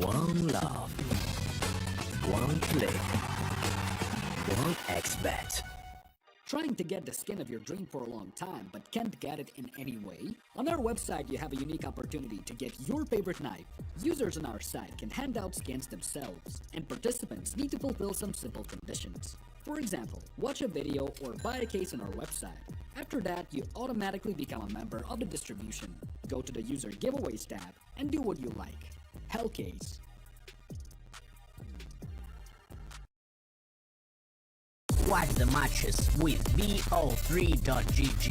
One love, one play, one XBet. Trying to get the skin of your dream for a long time but can't get it in any way? On our website, you have a unique opportunity to get your favorite knife. Users on our site can hand out skins themselves, and participants need to fulfill some simple conditions. For example, watch a video or buy a case on our website. After that, you automatically become a member of the distribution. Go to the user giveaways tab and do what you like. Hellcase. Watch the matches with BO3.GG,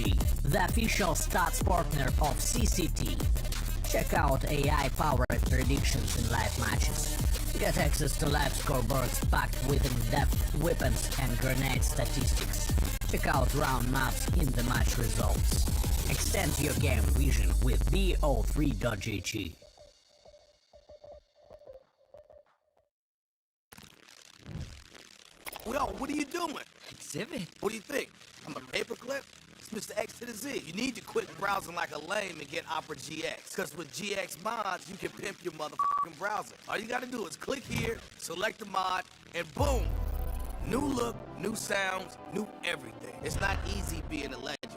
the official stats partner of CCT. Check out AI-powered predictions in live matches. Get access to live scoreboards packed with in-depth weapons and grenade statistics. Check out round maps in the match results. Extend your game vision with BO3.GG. Yo, what are you doing? Exhibit? What do you think? I'm a paperclip? It's Mr. X to the Z. You need to quit browsing like a lame and get Opera GX. Because with GX mods, you can pimp your motherfucking browser. All you gotta do is click here, select the mod, and boom! New look, new sounds, new everything. It's not easy being a legend.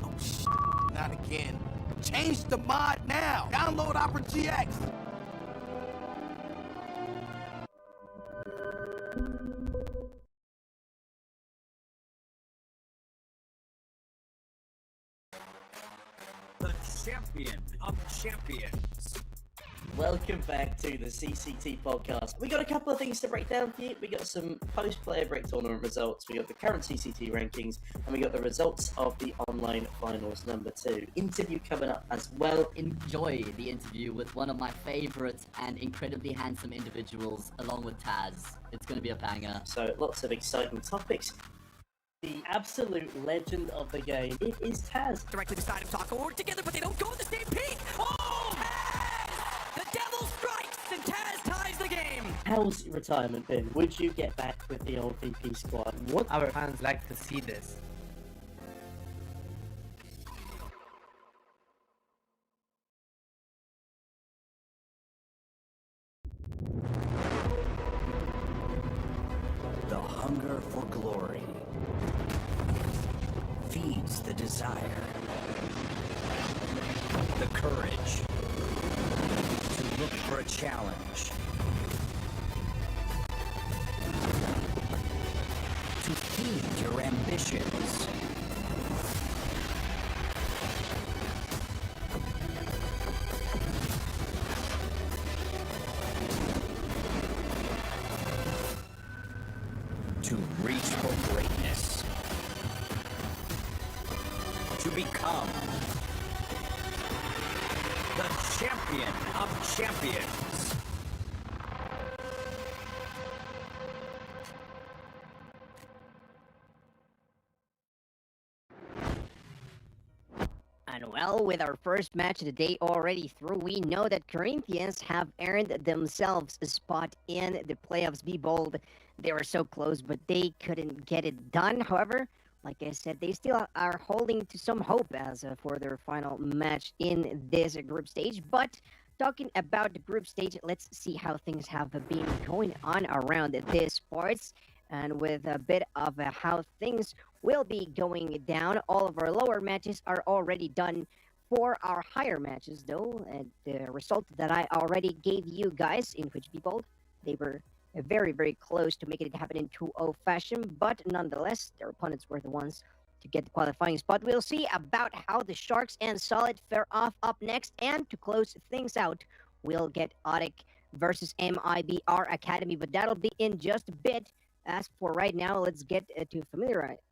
Oh, shit. Not again. Change the mod now. Download Opera GX. The champion of champions. Welcome back to the CCT podcast. We got a couple of things to break down for you. We got some post-player break tournament results. We got the current CCT rankings, and we got the results of the online finals number 2. Interview coming up as well. Enjoy the interview with one of my favorites and incredibly handsome individuals, along with Taz. It's going to be a banger. So lots of exciting topics. The absolute legend of the game, it is Taz. Directly beside him, Taco work together, but they don't go in the same peak. Oh, Taz! The devil strikes, and Taz ties the game. How's retirement been? Would you get back with the old VP squad? What our fans like to see this. The hunger for glory feeds the desire, the courage to look for a challenge, to feed your ambitions. To reach for greatness. To become The champion of champions. And well, with our first match of the day already through, we know that Corinthians have earned themselves a spot in the playoffs. Be bold. They were so close, but they couldn't get it done. However, like I said, they still are holding to some hope as for their final match in this group stage. But talking about the group stage, let's see how things have been going on around this parts. And with a bit of how things will be going down, all of our lower matches are already done. For our higher matches, though, and the result that I already gave you guys, in which be bold, they were very, very close to making it happen in 2-0 fashion, but nonetheless, their opponents were the ones to get the qualifying spot. We'll see about how the Sharks and Solid fare off up next, and to close things out, we'll get Audic versus MIBR Academy, but that'll be in just a bit. As for right now, let's get to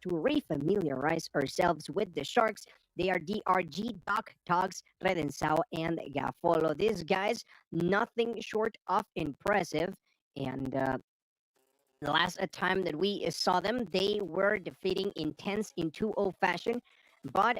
refamiliarize ourselves with the Sharks. They are DRG, Doc, Togs, Redensao, and Gafolo. These guys, nothing short of impressive. And the last time that we saw them, they were defeating Intense in 2-0 fashion. But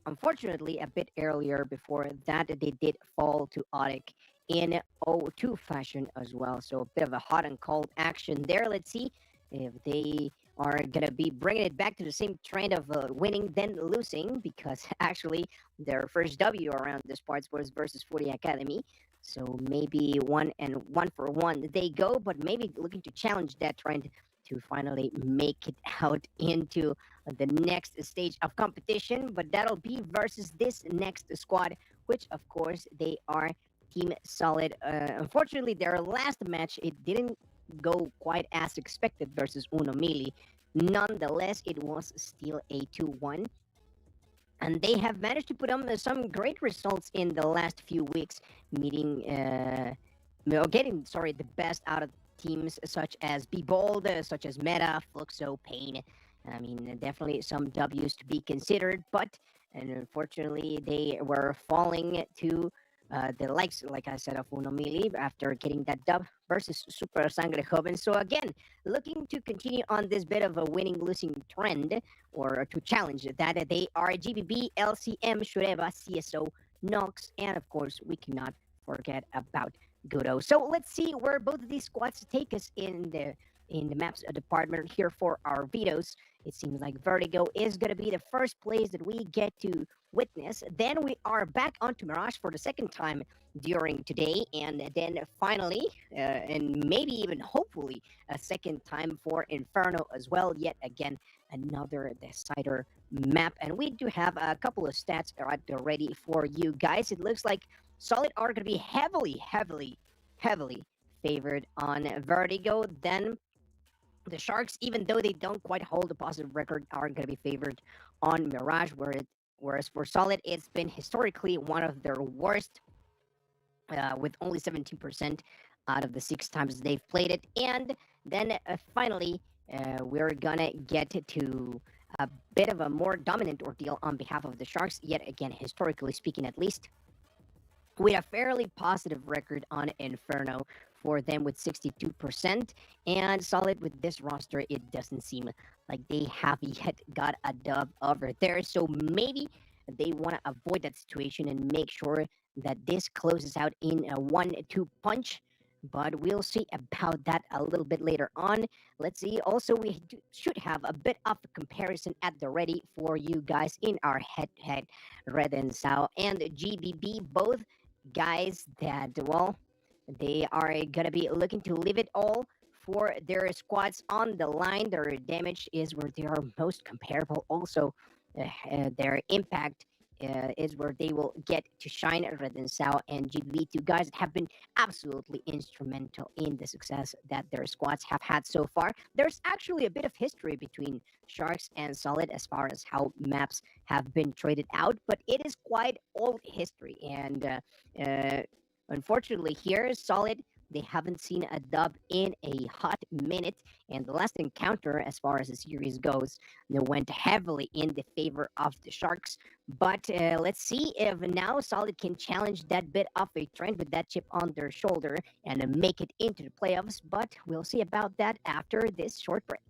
unfortunately, a bit earlier before that, they did fall to Audic in 0-2 fashion as well. So a bit of a hot and cold action there. Let's see if they are going to be bringing it back to the same trend of winning then losing, because actually their first W around this parts was versus 40 Academy. So maybe 1-for-1 they go, but maybe looking to challenge that trend to finally make it out into the next stage of competition. But that'll be versus this next squad, which of course they are Team Solid. Unfortunately, their last match it didn't go quite as expected versus Uno Mili. Nonetheless, it was still a 2-1, and they have managed to put on some great results in the last few weeks, meeting, getting, sorry, the best out of teams such as Be Bold, such as Meta, Fluxo, Pain. I mean, definitely some W's to be considered, but and unfortunately, they were falling to the likes, like I said, of Uno Mili after getting that dub versus Super Sangre Joven. So again, looking to continue on this bit of a winning-losing trend, or to challenge that they are GBB, LCM, Shureva, CSO, Nox, and of course, we cannot forget about Gudo. So let's see where both of these squads take us in the maps department here for our vetoes. It seems like Vertigo is going to be the first place that we get to witness. Then we are back onto Mirage for the second time during today, and then finally, and maybe even hopefully, a second time for Inferno as well. Yet again, another decider map, and we do have a couple of stats ready for you guys. It looks like Solid are going to be heavily favored on Vertigo. Then the Sharks, even though they don't quite hold a positive record, are going to be favored on Mirage, whereas for Solid, it's been historically one of their worst, with only 17% out of the 6 times they've played it. And then finally, we're going to get to a bit of a more dominant ordeal on behalf of the Sharks, yet again, historically speaking at least, with a fairly positive record on Inferno for them with 62%, and Solid with this roster, it doesn't seem like they have yet got a dub over there. So maybe they want to avoid that situation and make sure that this closes out in a 1-2 punch. But we'll see about that a little bit later on. Let's see. Also, we should have a bit of a comparison at the ready for you guys in our head-to-head. Red and Sao and GBB, both guys that, well, they are going to be looking to leave it all for their squads on the line. Their damage is where they are most comparable. Also, their impact is where they will get to shine. Red and Sao and GBB, two guys that have been absolutely instrumental in the success that their squads have had so far. There's actually a bit of history between Sharks and Solid as far as how maps have been traded out, but it is quite old history. And unfortunately here, Solid, they haven't seen a dub in a hot minute, and the last encounter, as far as the series goes, they went heavily in the favor of the Sharks. But let's see if now Solid can challenge that bit of a trend with that chip on their shoulder and make it into the playoffs. But we'll see about that after this short break.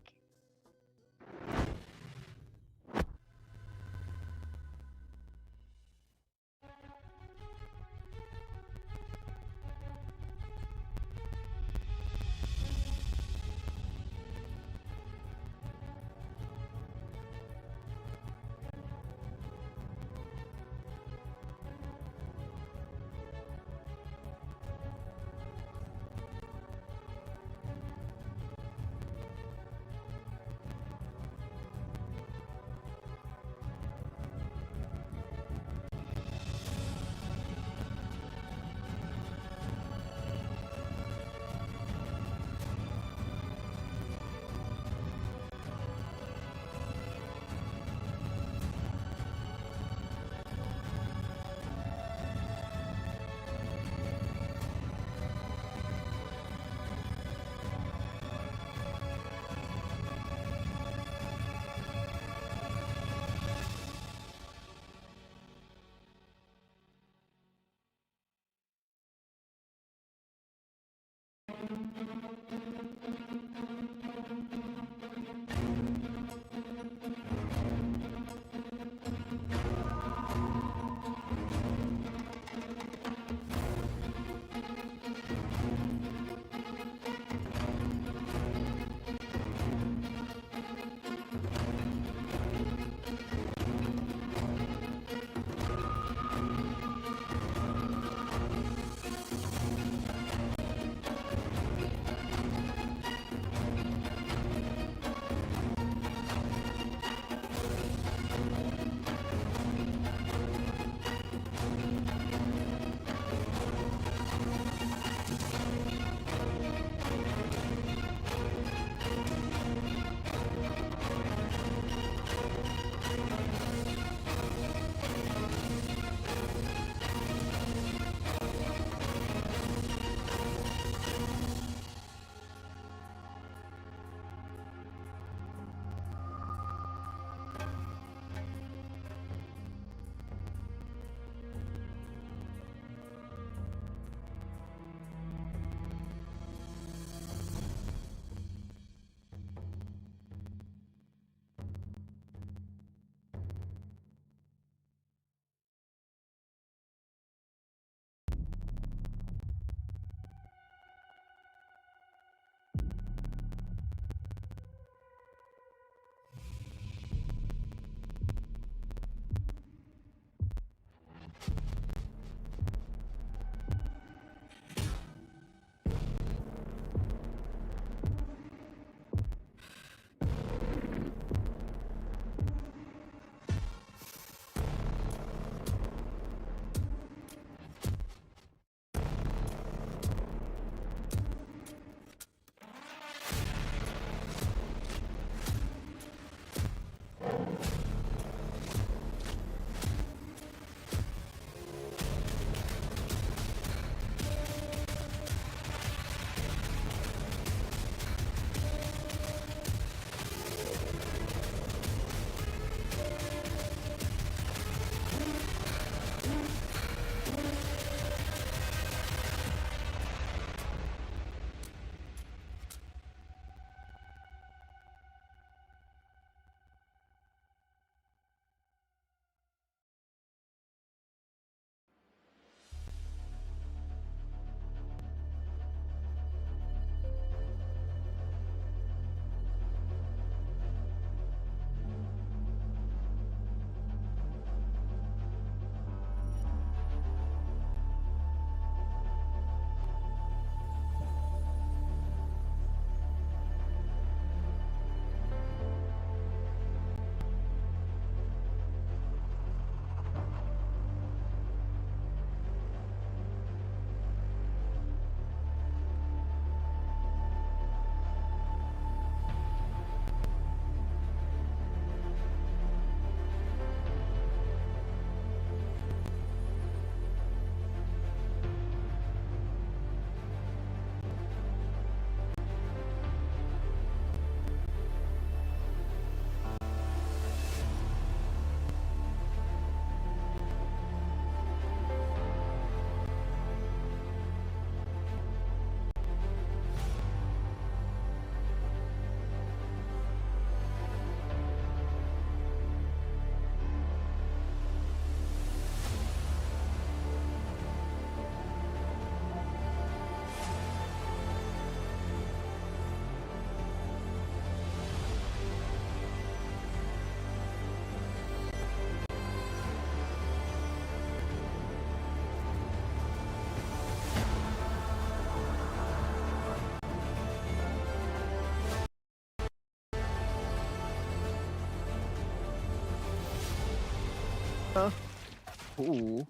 Ooh.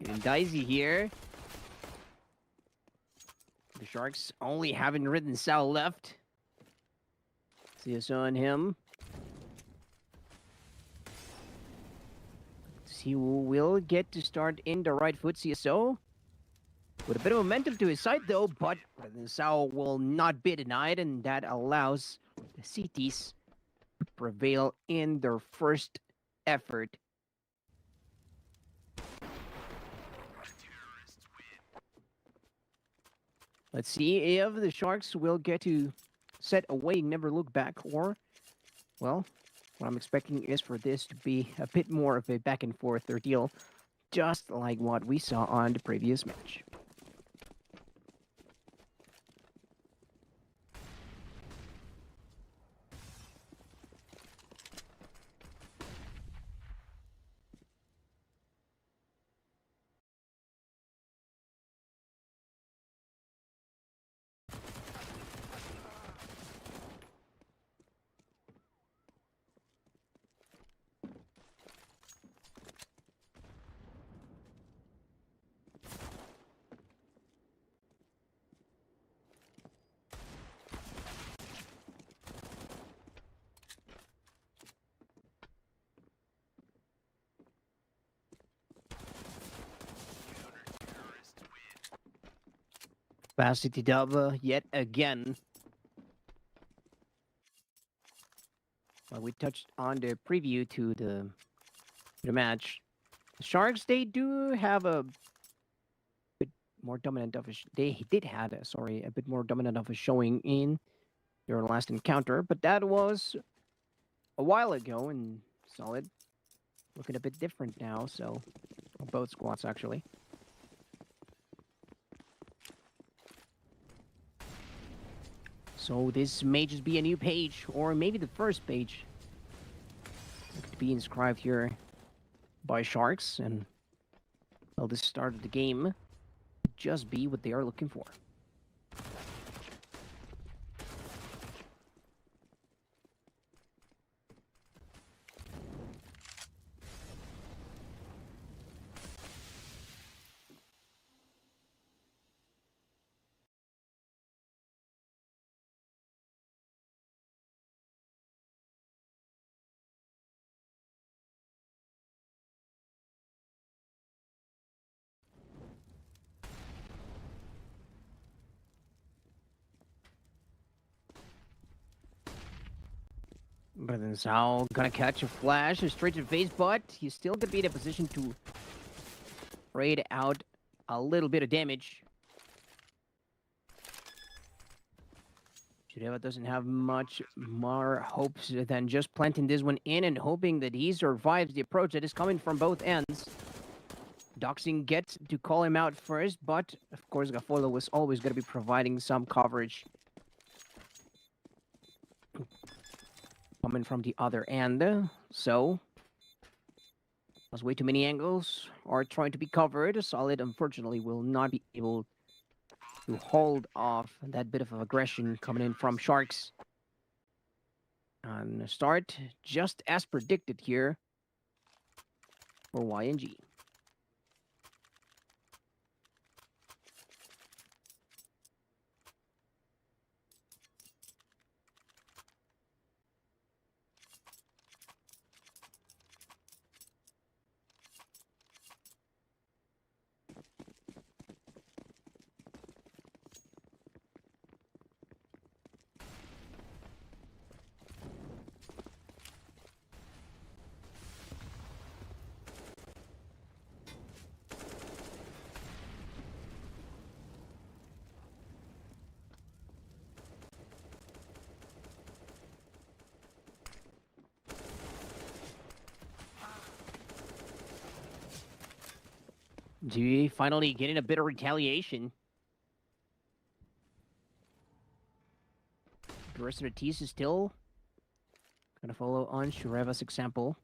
Getting dicey here. The Sharks only having Ridden Sal left. CSO on him. He will get to start in the right foot, CSO. With a bit of momentum to his side, though, but Ridden Sal will not be denied, and that allows the CTs to prevail in their first effort. Let's see if the Sharks will get to set away, never look back, or, well, what I'm expecting is for this to be a bit more of a back and forth ordeal, just like what we saw on the previous match. Capacity dub yet again. Well, we touched on the preview to the match. The Sharks, they do have a bit more dominant of a they did have a bit more dominant of a showing in their last encounter, but that was a while ago, and Solid looking a bit different now. So both squads actually. So this may just be a new page, or maybe the first page to be inscribed here by Sharks, and well, this start of the game could just be what they are looking for. But then Zhao gonna catch a flash straight to the face, but he's still gonna be in a position to raid out a little bit of damage. Shudeva doesn't have much more hopes than just planting this one in and hoping that he survives the approach that is coming from both ends. Doxing gets to call him out first, but of course Gafolo was always going to be providing some coverage coming from the other end. So, as way too many angles are trying to be covered, Solid unfortunately will not be able to hold off that bit of aggression coming in from Sharks. And start just as predicted here for YNG. G finally getting a bit of retaliation. The rest of the teams is still gonna follow on Shureva's example.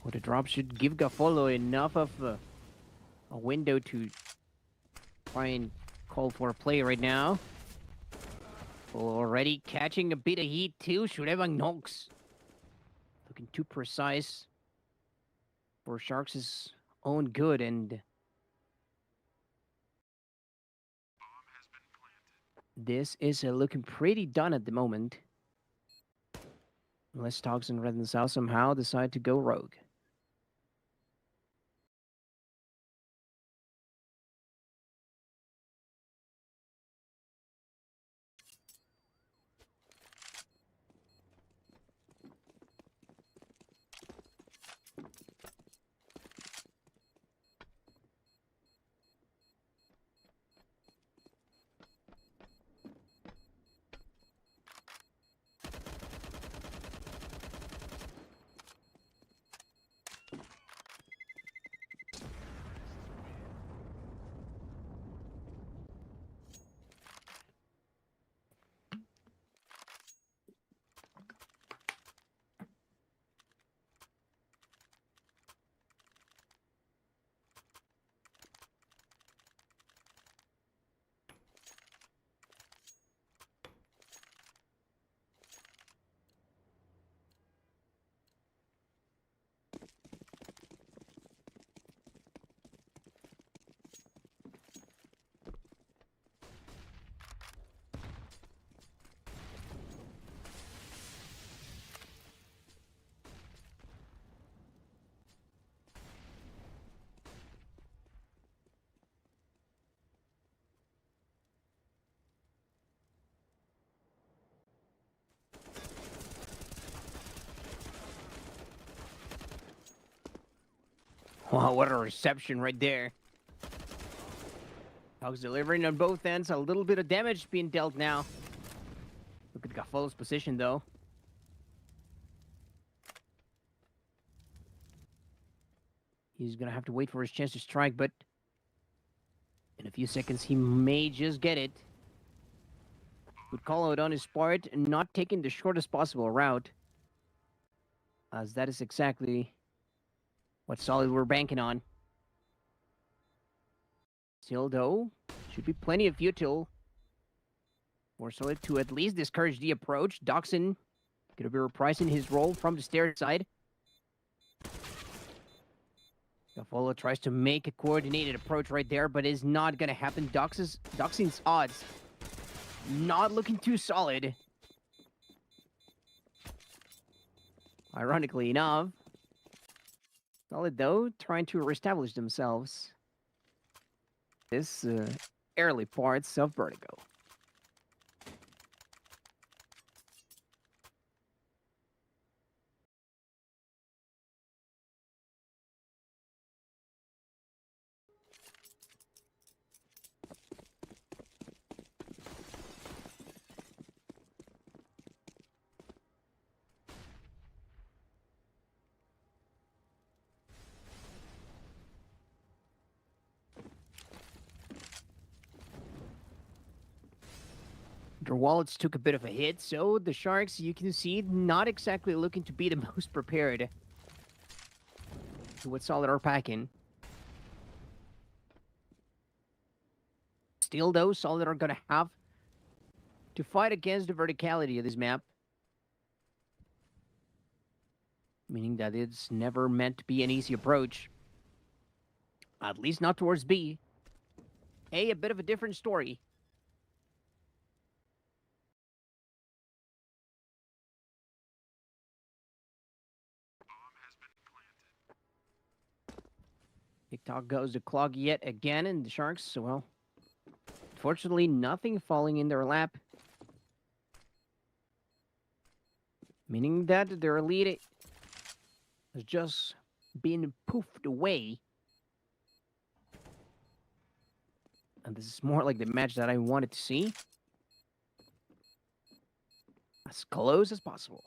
Well, the drop should give Gafolo enough of a window to try and call for a play right now. Well, already catching a bit of heat too. Shurebang Nox. Looking too precise for Sharks' own good, and this is looking pretty done at the moment. Unless Togs and Red and South somehow decide to go rogue. Wow, what a reception right there. Dogs delivering on both ends. A little bit of damage being dealt now. Look at Gaffolo's position, though. He's going to have to wait for his chance to strike, but in a few seconds, he may just get it. Good call out on his part, not taking the shortest possible route, as that is exactly what Solid we're banking on. Still, though, should be plenty of fuel for Solid to at least discourage the approach. Doxson going to be reprising his role from the stairs side. Gaffolo tries to make a coordinated approach right there, but it's not going to happen. Doxson's odds not looking too solid. Ironically enough, Solid, though, trying to reestablish themselves. This early parts of Vertigo. Their wallets took a bit of a hit, so the Sharks, you can see, not exactly looking to be the most prepared to what Solid are packing. Still, though, Solid are going to have to fight against the verticality of this map. Meaning that it's never meant to be an easy approach. At least not towards B. A bit of a different story. TikTok goes to clog yet again, and the Sharks, well, fortunately, nothing falling in their lap. Meaning that their lead has just been poofed away. And this is more like the match that I wanted to see. As close as possible.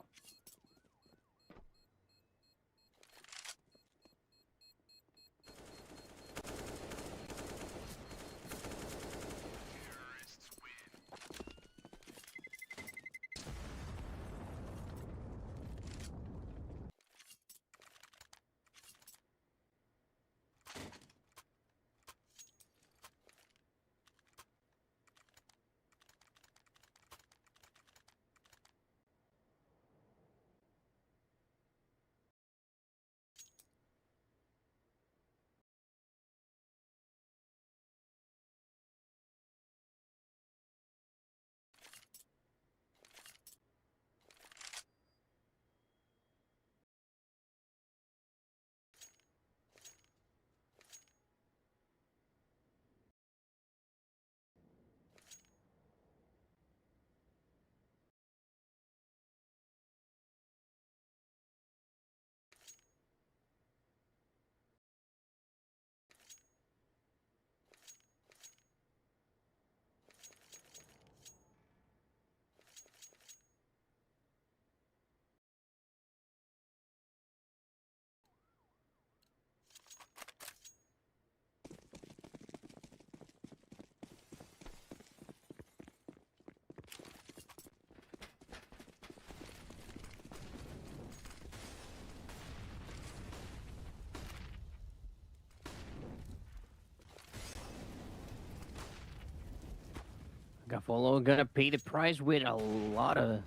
Gaffolo gonna pay the price with a lot of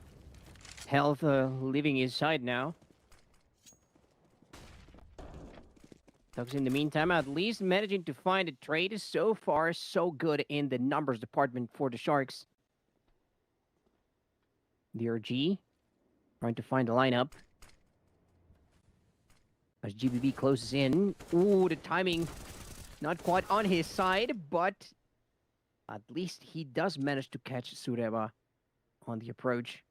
health leaving his side now. Tugs in the meantime, at least managing to find a trade. So far, so good in the numbers department for the Sharks. DRG trying to find the lineup. As GBB closes in. Ooh, the timing not quite on his side, but at least he does manage to catch Sureba on the approach.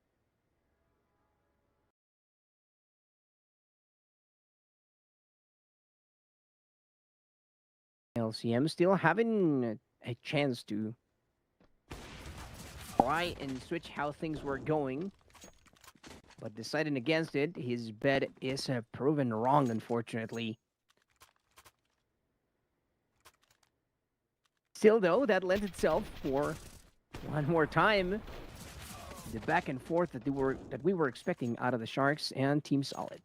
LCM still having a chance to try and switch how things were going, but deciding against it. His bet is proven wrong, unfortunately. Still, though, that lends itself for one more time the back and forth that we were expecting out of the Sharks and Team Solid.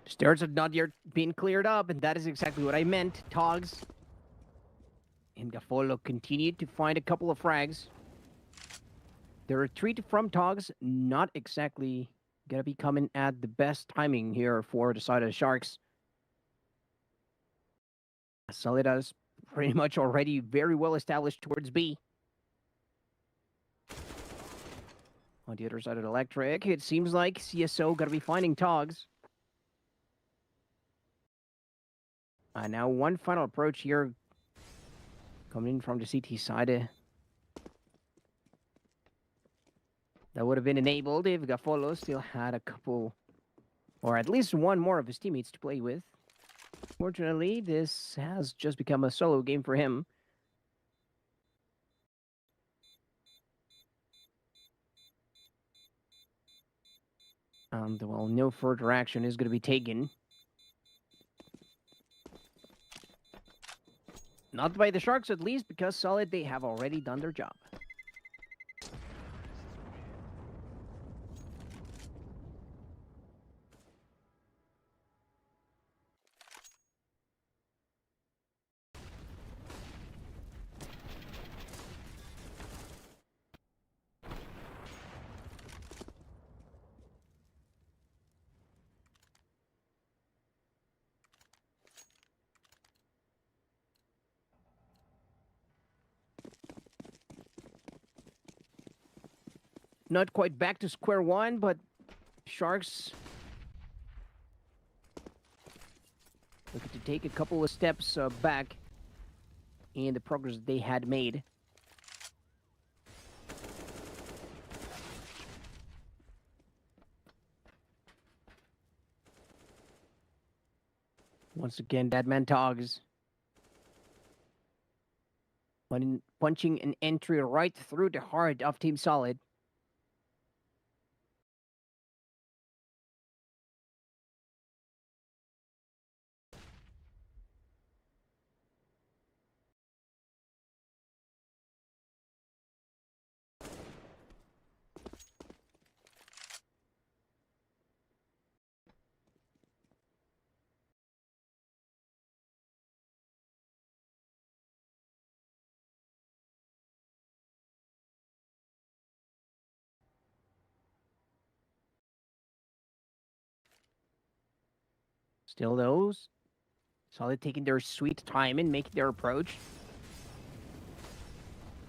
Stairs have not yet been cleared up, and that is exactly what I meant. Togs and Gaffolo continued to find a couple of frags. The retreat from Togs not exactly gonna be coming at the best timing here for the side of the Sharks. Solida's pretty much already very well established towards B. On the other side of the Electric, it seems like CSO gonna be finding Togs. Now one final approach here coming in from the CT side. That would have been enabled if Gaffolo still had a couple, or at least one more of his teammates to play with. Fortunately, this has just become a solo game for him. Well, no further action is going to be taken. Not by the Sharks, at least, because Solid, they have already done their job. Not quite back to square one, but Sharks looking to take a couple of steps back in the progress they had made. Once again, Deadman Togs punching an entry right through the heart of Team Solid. Still those. Solid taking their sweet time and making their approach.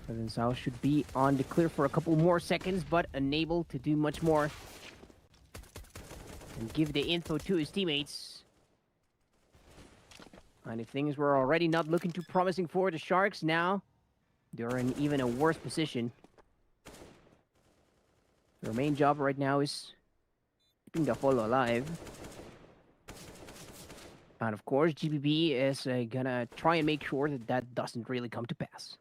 President South should be on the clear for a couple more seconds, but unable to do much more. And give the info to his teammates. And if things were already not looking too promising for the Sharks, now they're in even a worse position. Their main job right now is keeping the follow alive. And of course, GBB is gonna try and make sure that that doesn't really come to pass.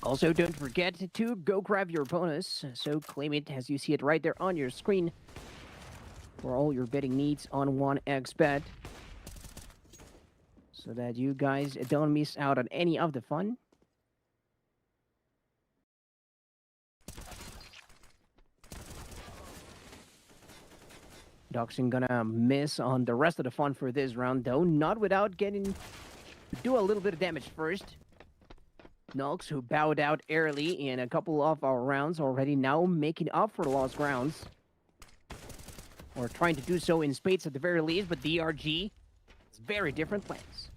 Also, don't forget to go grab your bonus. So claim it as you see it right there on your screen for all your betting needs on 1xBet, so that you guys don't miss out on any of the fun. Doxin gonna miss on the rest of the fun for this round, though, not without getting to do a little bit of damage first. Nox, who bowed out early in a couple of our rounds already, now making up for lost grounds. Or trying to do so in spades at the very least, but DRG, it's very different plans.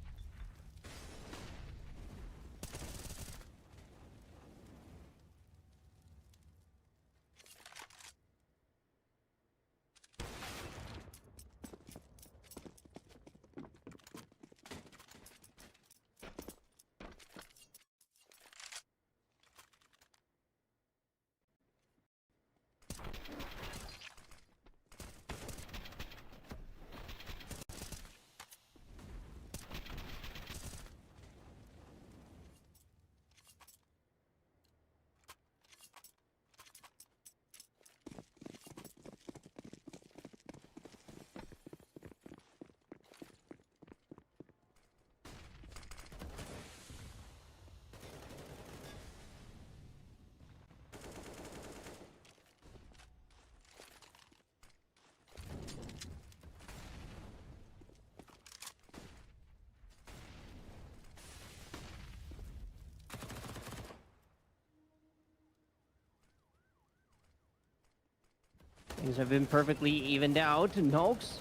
Things have been perfectly evened out. Nox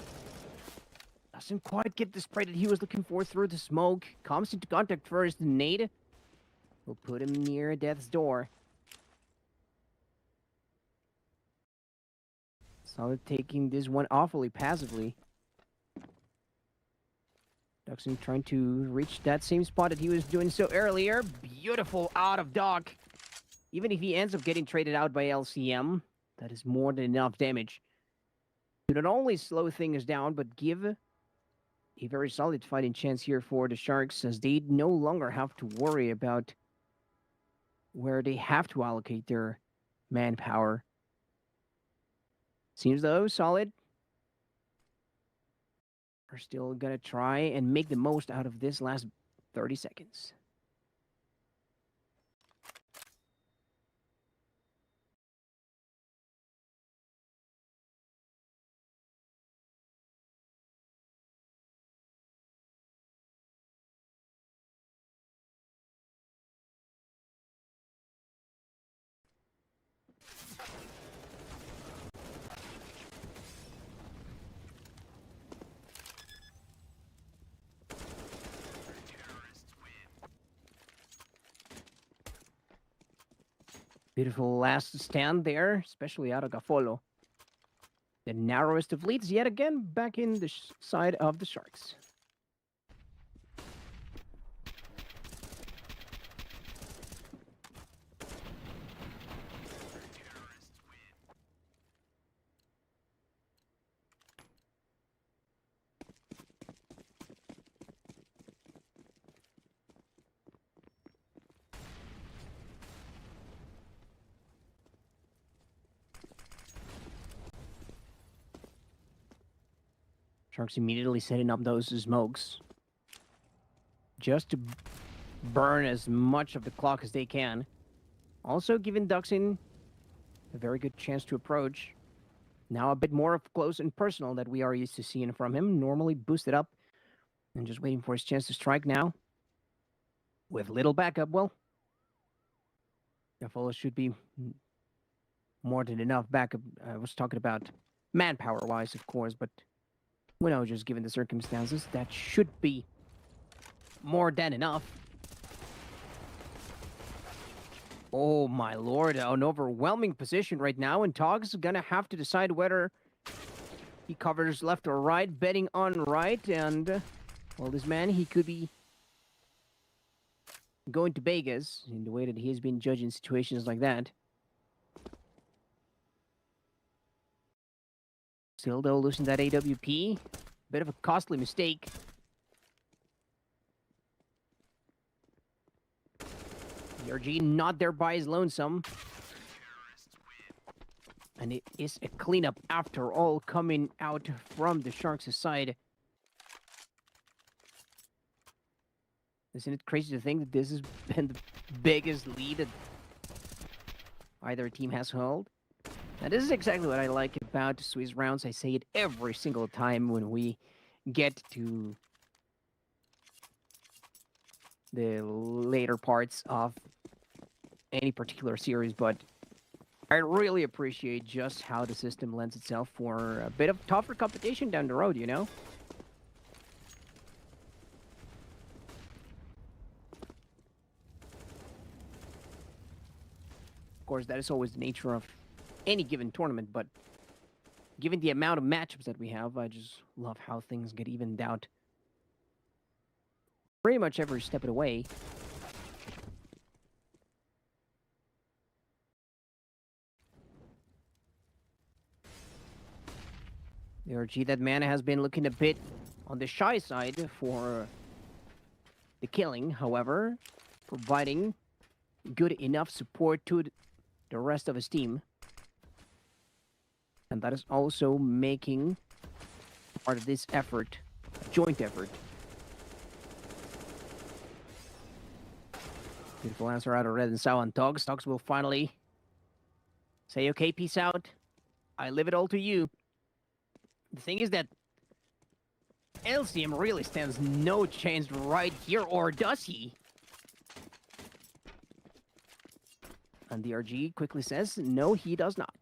doesn't quite get the spray that he was looking for through the smoke. Comes into contact first. Nade will put him near death's door. Solid taking this one awfully passively. Duxon trying to reach that same spot that he was doing so earlier. Beautiful out of dock. Even if he ends up getting traded out by LCM, that is more than enough damage to not only slow things down, but give a very solid fighting chance here for the Sharks, as they no longer have to worry about where they have to allocate their manpower. Seems though solid. We're still gonna try and make the most out of this last 30 seconds. Beautiful last stand there, especially out of Gafolo. The narrowest of leads yet again back in the side of the Sharks. Sharks immediately setting up those smokes. Just to burn as much of the clock as they can. Also giving Duxin a very good chance to approach. Now a bit more up close and personal that we are used to seeing from him. Normally boosted up and just waiting for his chance to strike now. With little backup, well, Buffalo should be more than enough backup. I was talking about manpower-wise, of course, but we know just given the circumstances, that should be more than enough. Oh my lord, an overwhelming position right now, and Tog's gonna have to decide whether he covers left or right, betting on right, and well, this man, he could be going to Vegas in the way that he has been judging situations like that. Still, though, losing that AWP, bit of a costly mistake. YNG not there by his lonesome. And it is a cleanup after all coming out from the Sharks' side. Isn't it crazy to think that this has been the biggest lead that either team has held? And this is exactly what I like about Swiss rounds. I say it every single time when we get to the later parts of any particular series, but I really appreciate just how the system lends itself for a bit of tougher competition down the road, you know? Of course, that is always the nature of any given tournament, but given the amount of matchups that we have, I just love how things get evened out pretty much every step of the way. The RG, that mana has been looking a bit on the shy side for the killing, however, providing good enough support to the rest of his team. And that is also making part of this effort, a joint effort. Beautiful answer out of Red and Sao on Dogs. Dogs will finally say, okay, peace out. I leave it all to you. The thing is that LCM really stands no chance right here, or does he? And the RG quickly says, no, he does not.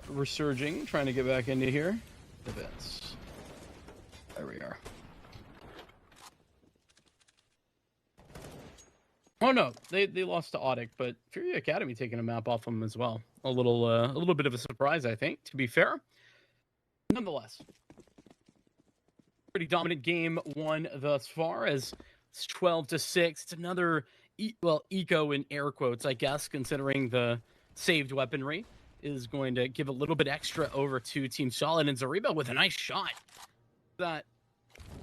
resurging, trying to get back into here. Events. There we are. Oh no, they lost to Audic, but Fury Academy taking a map off them as well. A little bit of a surprise, I think, to be fair. Nonetheless, pretty dominant game one thus far, as it's 12-6. It's another eco in air quotes, I guess, considering the saved weaponry is going to give a little bit extra over to Team Solid, and Zariba with a nice shot. That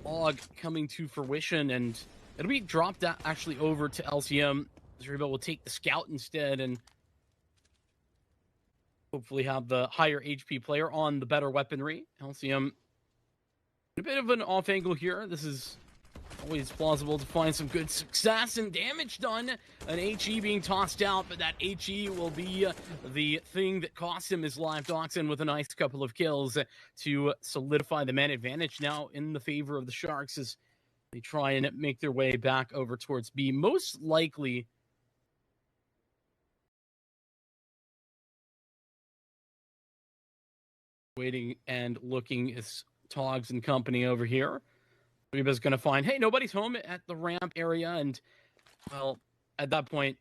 log coming to fruition, and it'll be dropped actually over to LCM. Zariba will take the scout instead and hopefully have the higher HP player on the better weaponry. LCM, a bit of an off angle here. This is always plausible to find some good success and damage done. An HE being tossed out, but that HE will be the thing that costs him his life. Doxin with a nice couple of kills to solidify the man advantage now in the favor of the Sharks as they try and make their way back over towards B. Most likely waiting and looking is Togs and company over here. Reba's going to find, hey, nobody's home at the ramp area, and, well, at that point,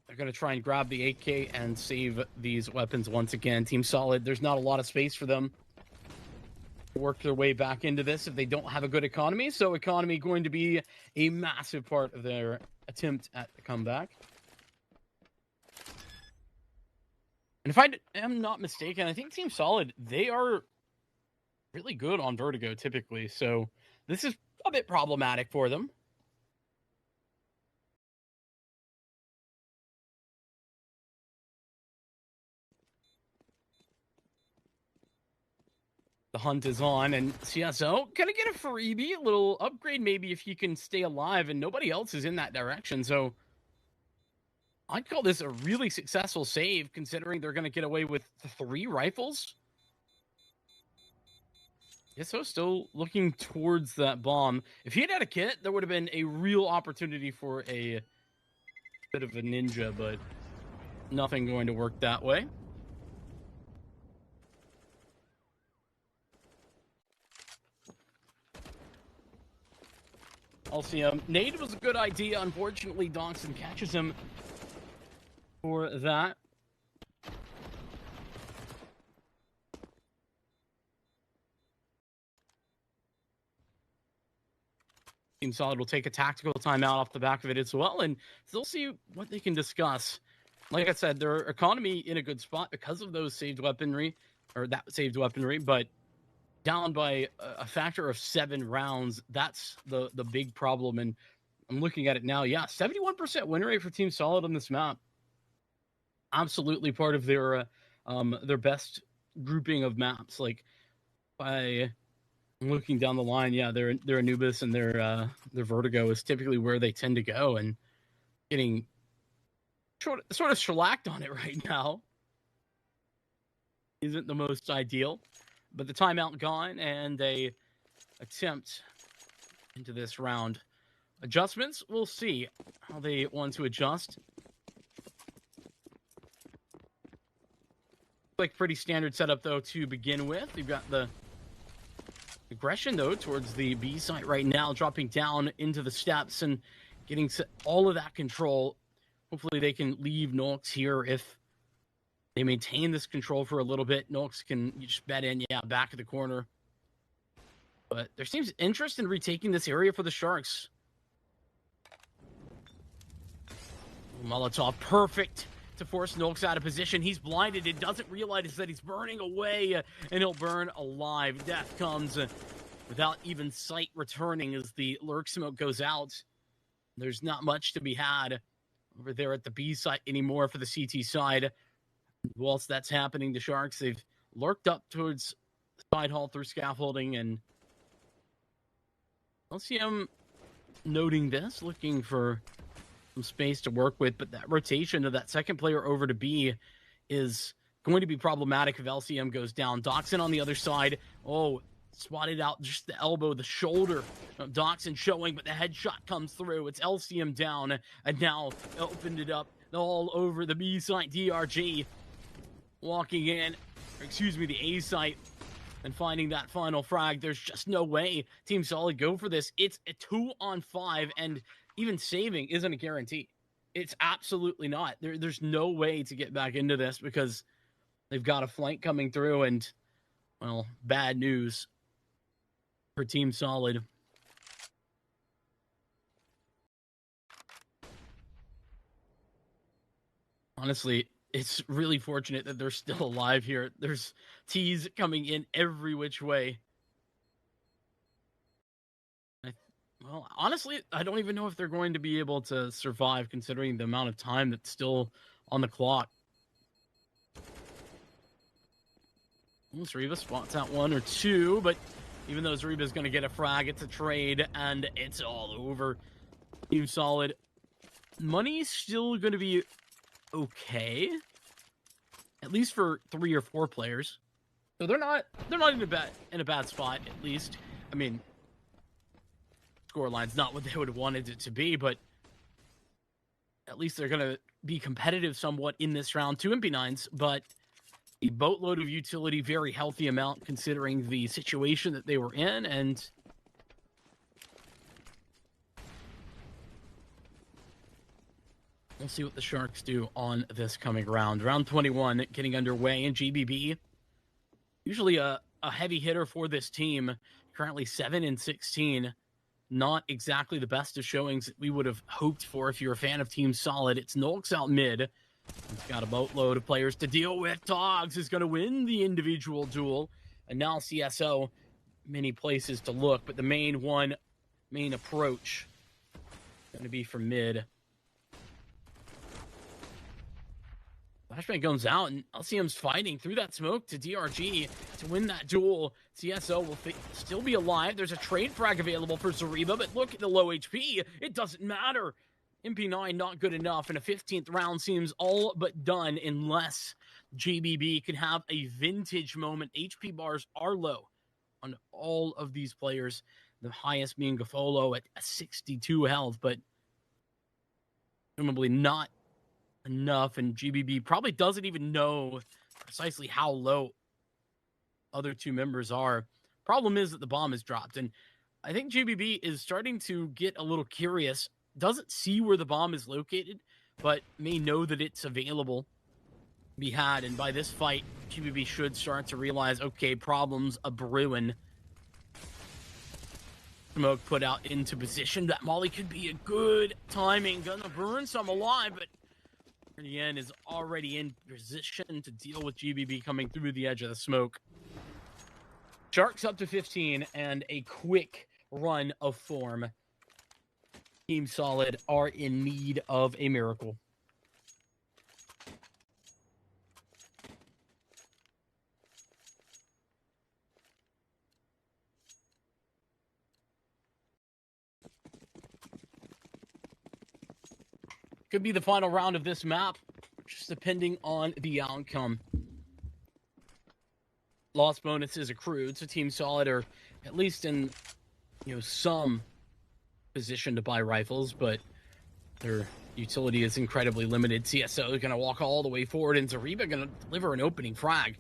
they're going to try and grab the 8K and save these weapons once again. Team Solid, there's not a lot of space for them to work their way back into this if they don't have a good economy, so economy going to be a massive part of their attempt at the comeback. And if I am not mistaken, I think Team Solid, they are really good on Vertigo typically, so this is a bit problematic for them. The hunt is on, and CSO gonna get a freebie, a little upgrade maybe if he can stay alive, and nobody else is in that direction, so I'd call this a really successful save, considering they're gonna get away with 3 rifles. So still looking towards that bomb. If he had had a kit, there would have been a real opportunity for a bit of a ninja, but nothing going to work that way. LCM, nade was a good idea. Unfortunately, Doxson catches him for that. Team Solid will take a tactical timeout off the back of it as well, and they'll see what they can discuss. Like I said, their economy in a good spot because of those saved weaponry, or that saved weaponry, but down by a factor of 7 rounds. That's the big problem, and I'm looking at it now. Yeah, 71% win rate for Team Solid on this map. Absolutely part of their best grouping of maps. Like, by looking down the line, yeah, their Anubis and their Vertigo is typically where they tend to go, and getting sort of shellacked on it right now isn't the most ideal. But the timeout gone, and a attempt into this round. Adjustments, we'll see how they want to adjust. Like pretty standard setup though to begin with. You've got the aggression though towards the B site right now, dropping down into the steps and getting all of that control. Hopefully they can leave Nox here if they maintain this control for a little bit. Nox can just bet in, yeah, back of the corner. But there seems interest in retaking this area for the Sharks. Molotov, perfect to force Nox out of position. He's blinded and doesn't realize that he's burning away, and he'll burn alive. Death comes without even sight returning as the lurk smoke goes out. There's not much to be had over there at the B site anymore for the CT side. Whilst that's happening, the Sharks, they've lurked up towards side hall through scaffolding, and LCM noting this, looking for some space to work with, but that rotation of that second player over to B is going to be problematic if LCM goes down. Doxson on the other side. Oh, spotted out just the elbow, the shoulder of Doxson showing, but the headshot comes through. It's LCM down, and now opened it up all over the B site. DRG walking in, excuse me, the A site and finding that final frag. There's just no way Team Solid go for this. It's a 2-on-5, and even saving isn't a guarantee. It's absolutely not. There's no way to get back into this because they've got a flank coming through, and, well, bad news for Team Solid. Honestly, it's really fortunate that they're still alive here. There's T's coming in every which way. Well, honestly, I don't even know if they're going to be able to survive considering the amount of time that's still on the clock. Zariba spots out 1 or 2, but even though Zariba's going to get a frag, it's a trade, and it's all over. Team Solid. Money's still going to be okay, at least for 3 or 4 players. So they're not in a bad spot, at least. I mean, scoreline's not what they would have wanted it to be, but at least they're going to be competitive somewhat in this round. 2 MP9s, but a boatload of utility, very healthy amount considering the situation that they were in, and we'll see what the Sharks do on this coming round. Round 21 getting underway, and GBB, usually a heavy hitter for this team, currently 7-16. Not exactly the best of showings that we would have hoped for if you're a fan of Team Solid. It's Nolks out mid. He's got a boatload of players to deal with. Togs is going to win the individual duel. And now CSO, many places to look, but the main approach going to be from mid. Flashbang goes out, and LCM's fighting through that smoke to DRG to win that duel. CSO will still be alive. There's a trade frag available for Zariba, but look at the low HP. It doesn't matter. MP9 not good enough, and a 15th round seems all but done unless GBB can have a vintage moment. HP bars are low on all of these players, the highest being Gafolo at 62 health, but presumably not enough, and GBB probably doesn't even know precisely how low other 2 members are. Problem is that the bomb is dropped, and I think GBB is starting to get a little curious. Doesn't see where the bomb is located, but may know that it's available to be had, and by this fight, GBB should start to realize, okay, problems a brewing. Smoke put out into position. That molly could be a good timing. Gonna burn some alive, but Yen is already in position to deal with GBB coming through the edge of the smoke. Sharks up to 15 and a quick run of form. Team Solid are in need of a miracle. Could be the final round of this map, just depending on the outcome. Loss bonuses accrued, so Team Solid are at least in, some position to buy rifles, but their utility is incredibly limited. CSO is going to walk all the way forward, and Zariba going to deliver an opening frag.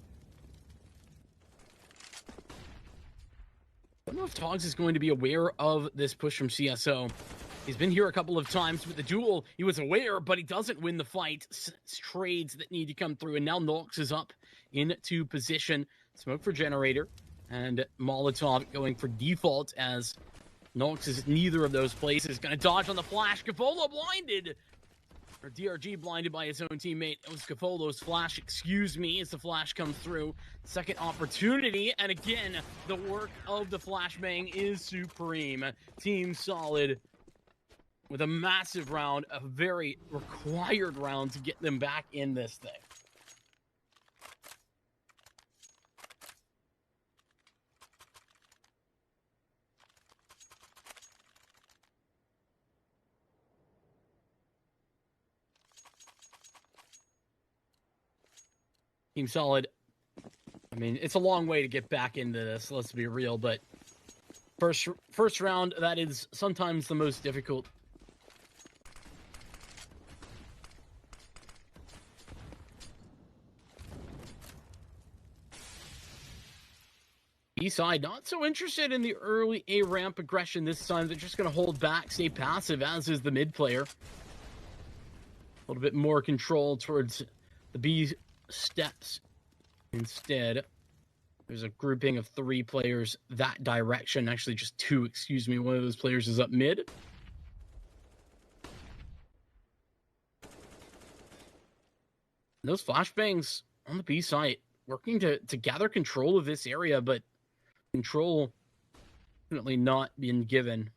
I don't know if Togs is going to be aware of this push from CSO. He's been here a couple of times with the duel. He was aware, but he doesn't win the fight. Trades that need to come through, and now Nox is up into position. Smoke for generator, and Molotov going for default as Nox is neither of those places. Going to dodge on the flash. Gafolo blinded. Or DRG blinded by his own teammate. It was Gafolo's flash, excuse me, as the flash comes through. Second opportunity, and again, the work of the flashbang is supreme. Team Solid with a massive round, a very required round to get them back in this thing. Team Solid, I mean, it's a long way to get back into this, let's be real, but first round, that is sometimes the most difficult. B-side not so interested in the early A-ramp aggression this time. They're just going to hold back, stay passive, as is the mid player. A little bit more control towards the B steps instead. There's a grouping of 3 players that direction. Actually, just 2, excuse me. One of those players is up mid. And those flashbangs on the B site working to gather control of this area, but control definitely not being given.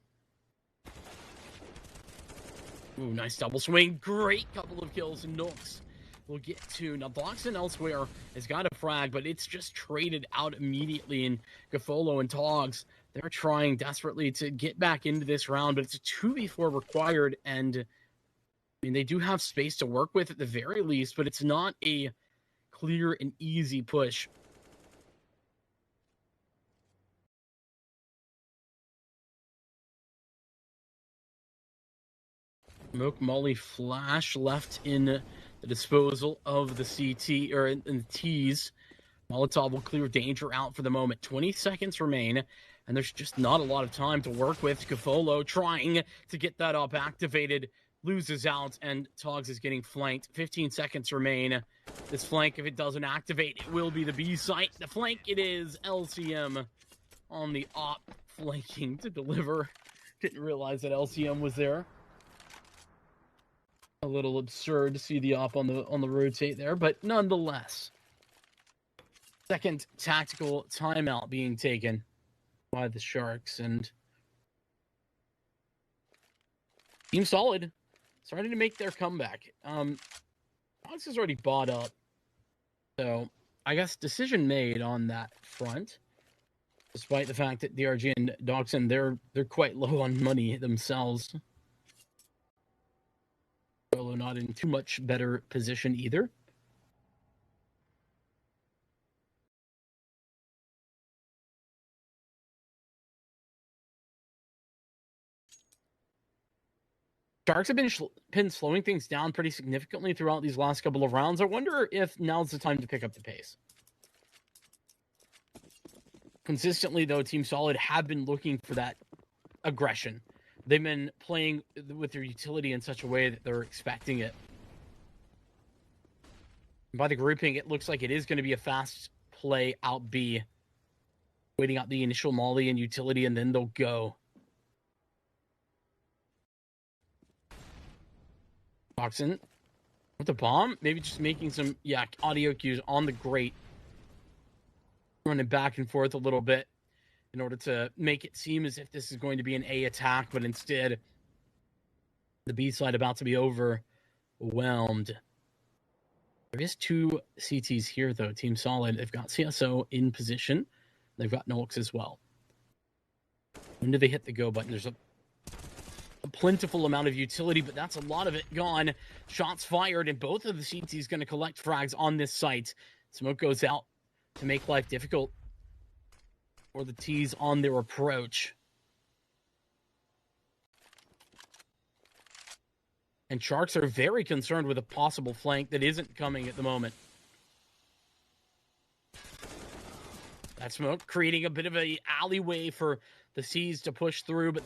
Ooh, nice double swing. Great couple of kills. And Nooks will get 2. Now, Bloxon elsewhere has got a frag, but it's just traded out immediately. And Gafolo and Togs, they're trying desperately to get back into this round, but it's a 2v4 required. And, I mean, they do have space to work with at the very least, but it's not a clear and easy push. Smoke Molly Flash left in the disposal of the CT, or in the T's. Molotov will clear danger out for the moment. 20 seconds remain, and there's just not a lot of time to work with. Gafolo trying to get that up activated, loses out, and Togs is getting flanked. 15 seconds remain. This flank, if it doesn't activate, it will be the B site. The flank it is. LCM on the op flanking to deliver. Didn't realize that LCM was there. A little absurd to see the op on the rotate there, but nonetheless. Second tactical timeout being taken by the Sharks, and Team Solid starting to make their comeback. Fox is already bought up, so I guess decision made on that front. Despite the fact that DRG and Dogson, they're quite low on money themselves. Solo not in too much better position either. Sharks have been slowing things down pretty significantly throughout these last couple of rounds. I wonder if now's the time to pick up the pace. Consistently, though, Team Solid have been looking for that aggression. They've been playing with their utility in such a way that they're expecting it. By the grouping, it looks like it is going to be a fast play out B. Waiting out the initial molly and utility, and then they'll go. Toxin with the bomb. Maybe just making some, audio cues on the grate. Running back and forth a little bit in order to make it seem as if this is going to be an A attack, but instead the B side about to be overwhelmed. There is 2 CTs here, though. Team Solid, they've got CSO in position. They've got Nolx as well. When do they hit the go button? There's a plentiful amount of utility, but that's a lot of it gone. Shots fired, and both of the CTs going to collect frags on this site. Smoke goes out to make life difficult for the T's on their approach. And Sharks are very concerned with a possible flank that isn't coming at the moment. That Smoke creating a bit of an alleyway for the C's to push through, but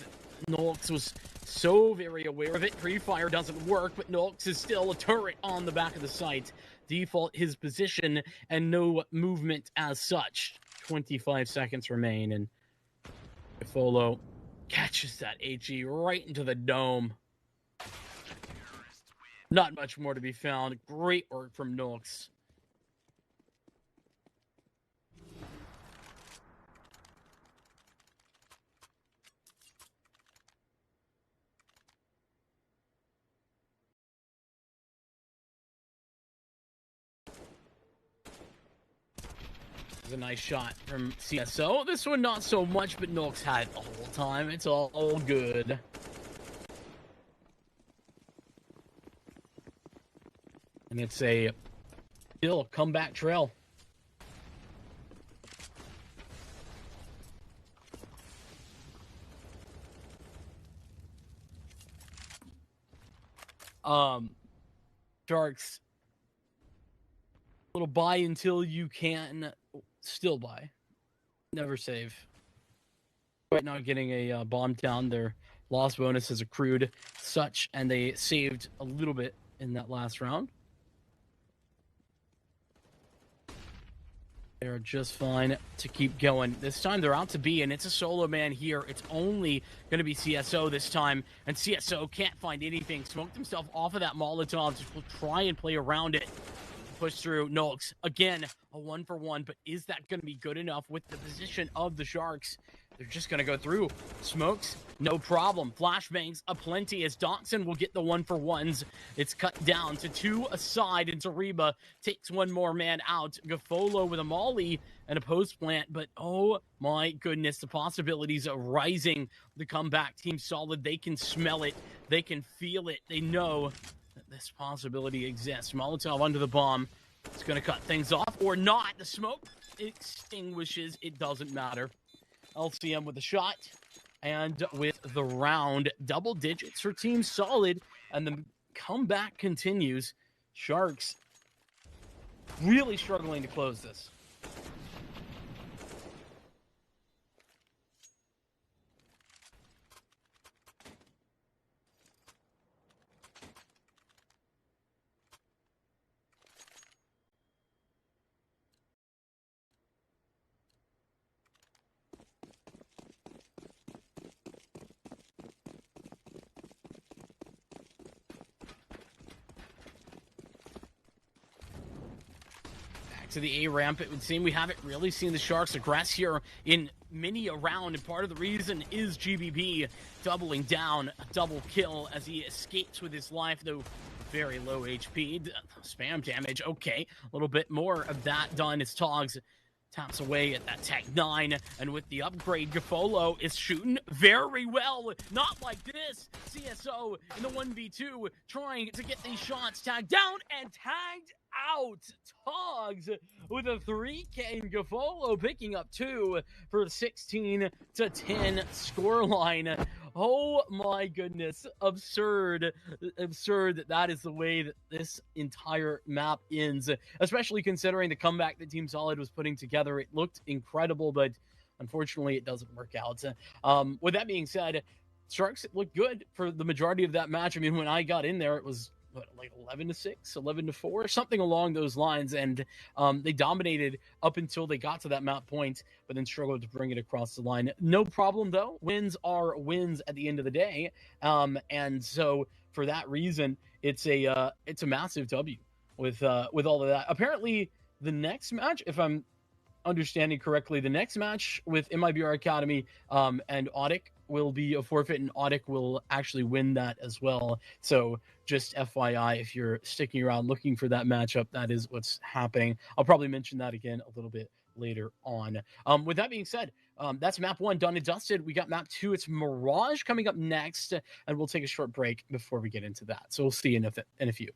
Nolx was so very aware of it. Pre-fire doesn't work, but Nolx is still a turret on the back of the site. Default his position and no movement as such. 25 seconds remain, and Folo catches that HE right into the dome. Not much more to be found. Great work from Nolx. A nice shot from CSO. This one not so much, but Nolx had it the whole time. It's all good. And it's a still comeback trail. Sharks, little buy until you can still buy. never save. Right, not getting a bomb down. Their loss bonus has accrued such, and they saved a little bit in that last round. They're just fine to keep going. This time they're out to B, and it's a solo man here. It's only going to be CSO this time, and CSO can't find anything. Smoked himself off of that Molotov. Just will try and play around it. Push through. Nolks, again, a 1-for-1, but is that going to be good enough with the position of the Sharks? They're just going to go through. Smokes, no problem. Flashbangs aplenty as Dotson will get the 1-for-1s. It's cut down to 2 aside, and Zariba takes one more man out. Gafolo with a molly and a post plant, but oh my goodness, the possibilities are rising. The comeback team solid. They can smell it. They can feel it. They know that this possibility exists. Molotov under the bomb. It's going to cut things off or not. The smoke extinguishes. It doesn't matter. LCM with a shot and with the round. Double digits for Team Solid, and the comeback continues. Sharks really struggling to close this. To the A ramp, it would seem we haven't really seen the Sharks aggress here in many a round, and part of the reason is GBB doubling down, a double kill as he escapes with his life, though very low HP. Spam damage, okay, a little bit more of that done as Togs taps away at that Tech 9, and with the upgrade, Gafolo is shooting very well. Not like this. CSO in the 1v2 trying to get these shots tagged down and tagged out. Togs with a 3K, and Gafolo picking up 2 for the 16-10 scoreline. Oh my goodness, absurd that is the way that this entire map ends, especially considering the comeback that Team Solid was putting together. It looked incredible, but unfortunately it doesn't work out. With that being said, Sharks looked good for the majority of that match. I mean, when I got in there, it was like 11-6, 11-4, something along those lines, and they dominated up until they got to that map point, but then struggled to bring it across the line. No problem though. Wins are wins at the end of the day, and so for that reason, it's a massive W with all of that. Apparently, the next match, if I'm understanding correctly, the next match with MIBR Academy and Audic will be a forfeit, and Audic will actually win that as well. So just FYI, if you're sticking around looking for that matchup, that is what's happening. I'll probably mention that again a little bit later on. With that being said, that's map 1 done and dusted. We got map 2. It's Mirage coming up next, and we'll take a short break before we get into that. So we'll see you in a few.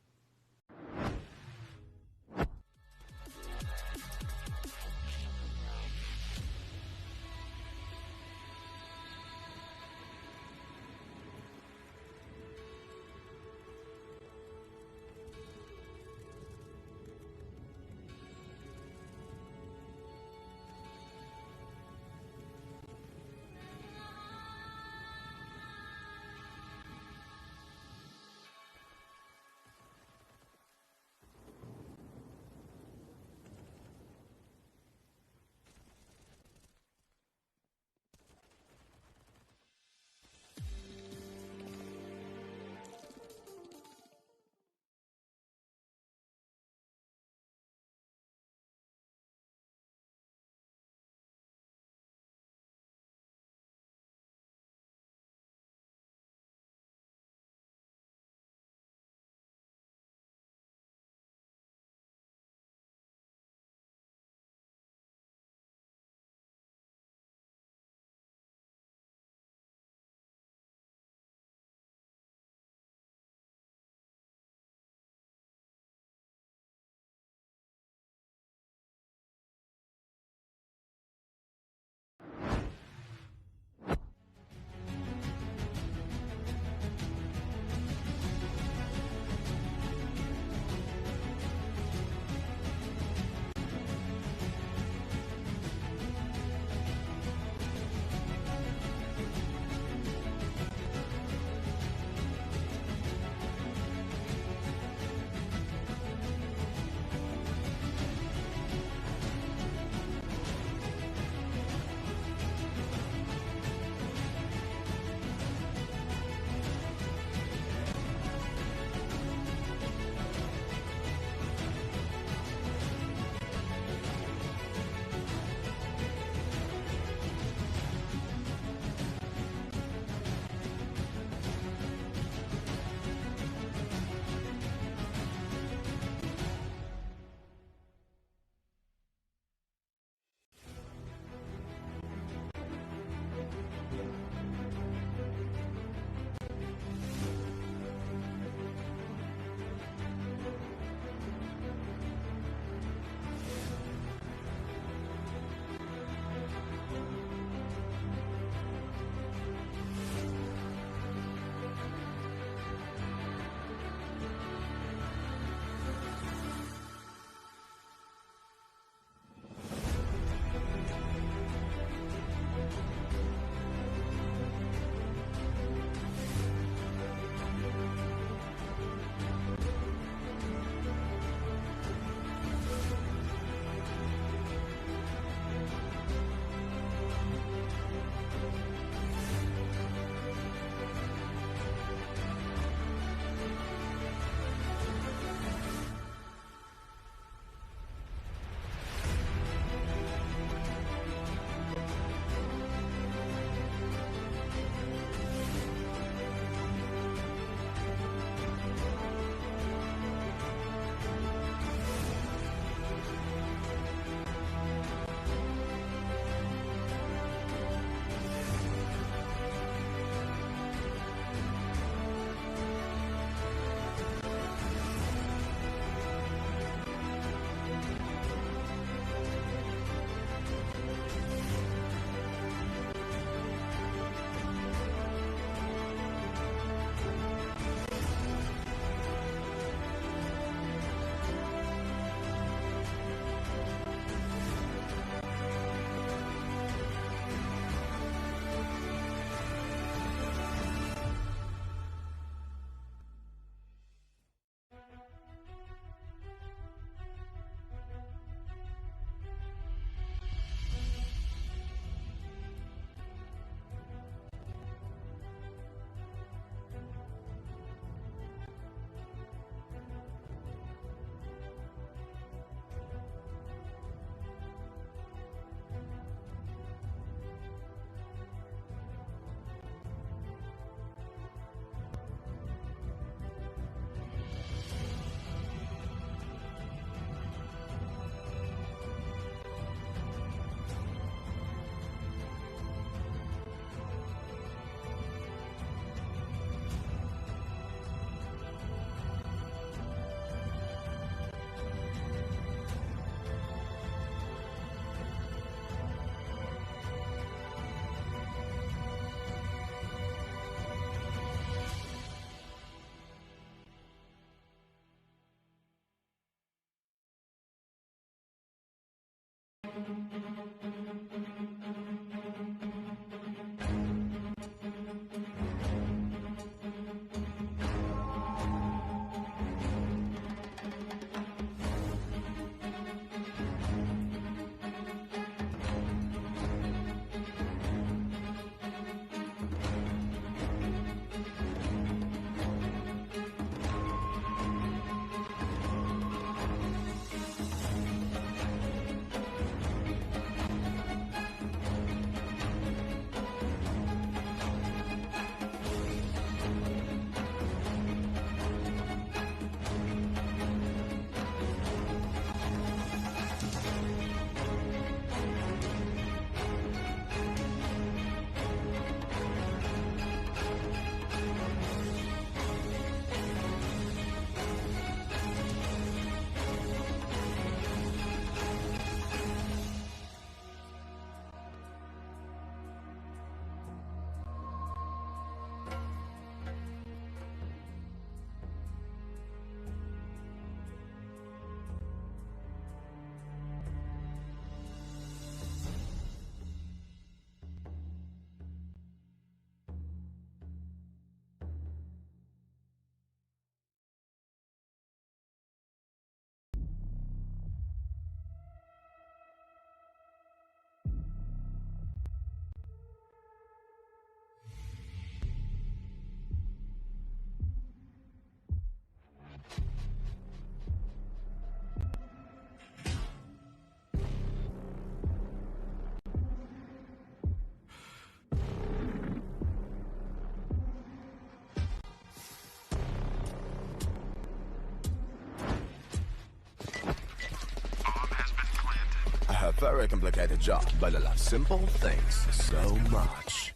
A very complicated job, but I love simple things so much.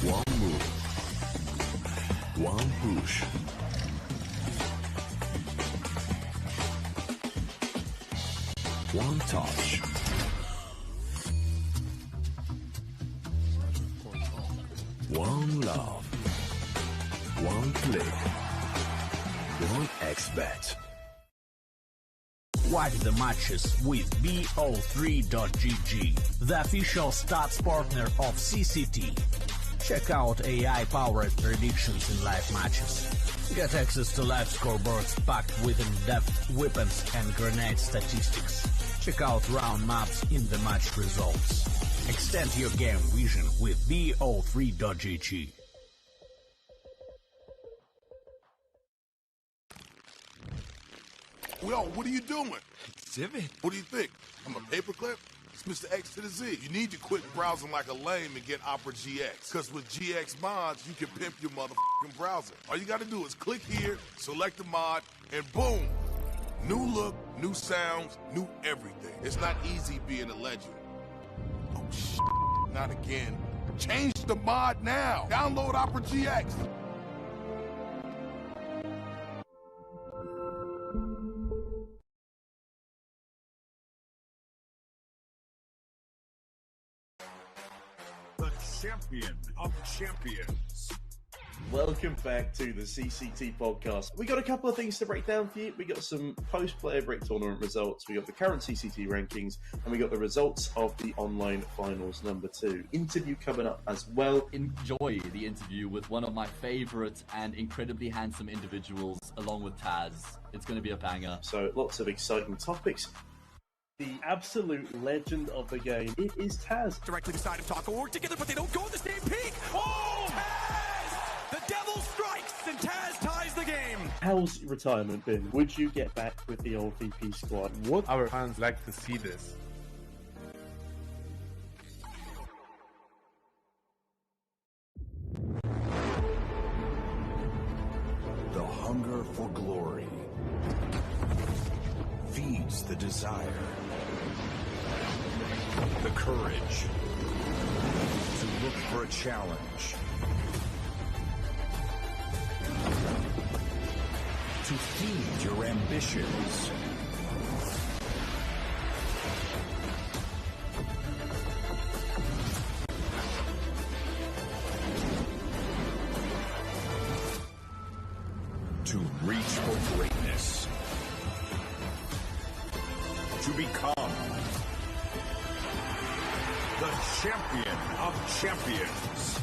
One move, one push. One touch. One love. One click. One expert. Watch the matches with BO3.GG, the official stats partner of CCT. Check out AI-powered predictions in live matches. Get access to live scoreboards packed with in-depth weapons and grenade statistics. Check out round maps in the match results. Extend your game vision with BO3.GG. Yo, what are you doing? Exhibit. What do you think? I'm a paperclip? It's Mr. X to the Z. You need to quit browsing like a lame and get Opera GX. Because with GX mods, you can pimp your motherfucking browser. All you got to do is click here, select the mod, and boom! New look, new sounds, new everything. It's not easy being a legend. Oh, shit. Not again. Change the mod now. Download Opera GX. The champion of champions. Welcome back to the CCT podcast. We got a couple of things to break down for you. We got some post-player break tournament results. We got the current CCT rankings, and we got the results of the online finals number 2. Interview coming up as well. Enjoy the interview with one of my favorite and incredibly handsome individuals, along with Taz. It's going to be a banger. So lots of exciting topics. The absolute legend of the game. It is Taz. Directly beside him, Taco work together, but they don't go in the same peak. Oh, Taz! The devil strikes, and Taz ties the game. How's retirement been? Would you get back with the old VP squad? Would our fans like to see this? The hunger for glory feeds the desire, the courage to look for a challenge, to feed your ambitions. To reach for greatness. To become the champion of champions.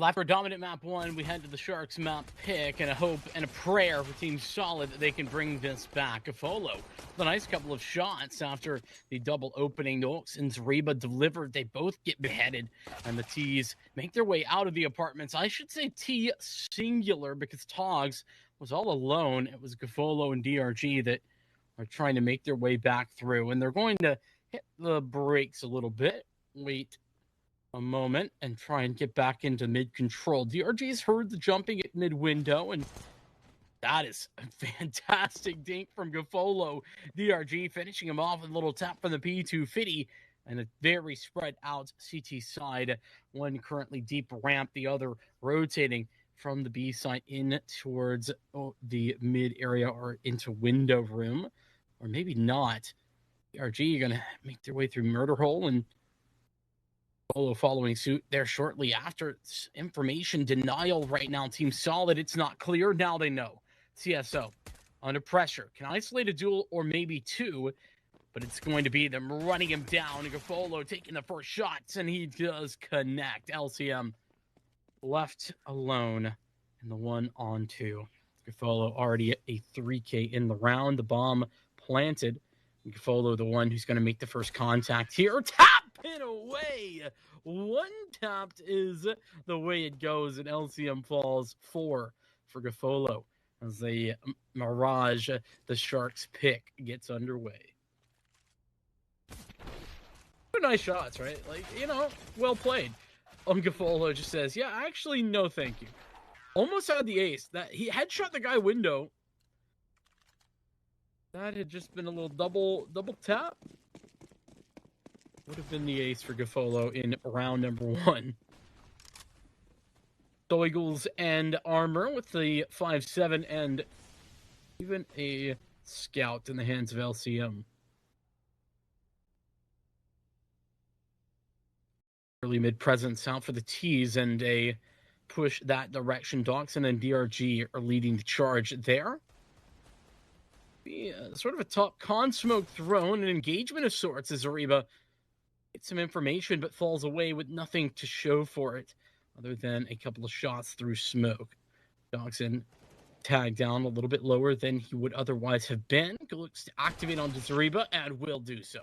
After dominant map 1, we head to the Sharks map pick and a hope and a prayer for Team Solid that they can bring this back. Afolo with a nice couple of shots after the double opening. Nox and Zariba delivered. They both get beheaded, and the T's make their way out of the apartments. I should say T singular because Togs was all alone. It was Gafolo and DRG that are trying to make their way back through, and they're going to hit the brakes a little bit. Wait a moment and try and get back into mid control. DRG's heard the jumping at mid window, and that is a fantastic dink from Gafolo. DRG finishing him off with a little tap from the P250 and a very spread out CT side. One currently deep ramp, the other rotating from the B side in towards the mid area or into window room, or maybe not. DRG going to make their way through murder hole, and Polo following suit there shortly after. It's information denial right now. Team Solid, it's not clear. Now they know. CSO under pressure. Can isolate a duel or maybe two, but it's going to be them running him down. Gafolo taking the first shots, and he does connect. LCM left alone in the 1-on-2. Gafolo already at a 3K in the round. The bomb planted. Gafolo, the one who's going to make the first contact here. Tap it away. One tapped is the way it goes, and LCM falls 4 for Gafolo as the Mirage, the Sharks pick, gets underway. Nice shots, right? Like, well played. Gafolo just says, yeah, actually, no thank you. Almost had the ace. That he headshot the guy window. That had just been a little double tap. Would have been the ace for Gafolo in round number 1. Doigles and Armor with the 5-7 and even a scout in the hands of LCM. Early mid presence out for the T's and a push that direction. Doxson and DRG are leading the charge there. Be sort of a top con smoke thrown, an engagement of sorts as Zariba gets some information but falls away with nothing to show for it other than a couple of shots through smoke. Doxson tagged down a little bit lower than he would otherwise have been. Looks to activate onto Zariba and will do so.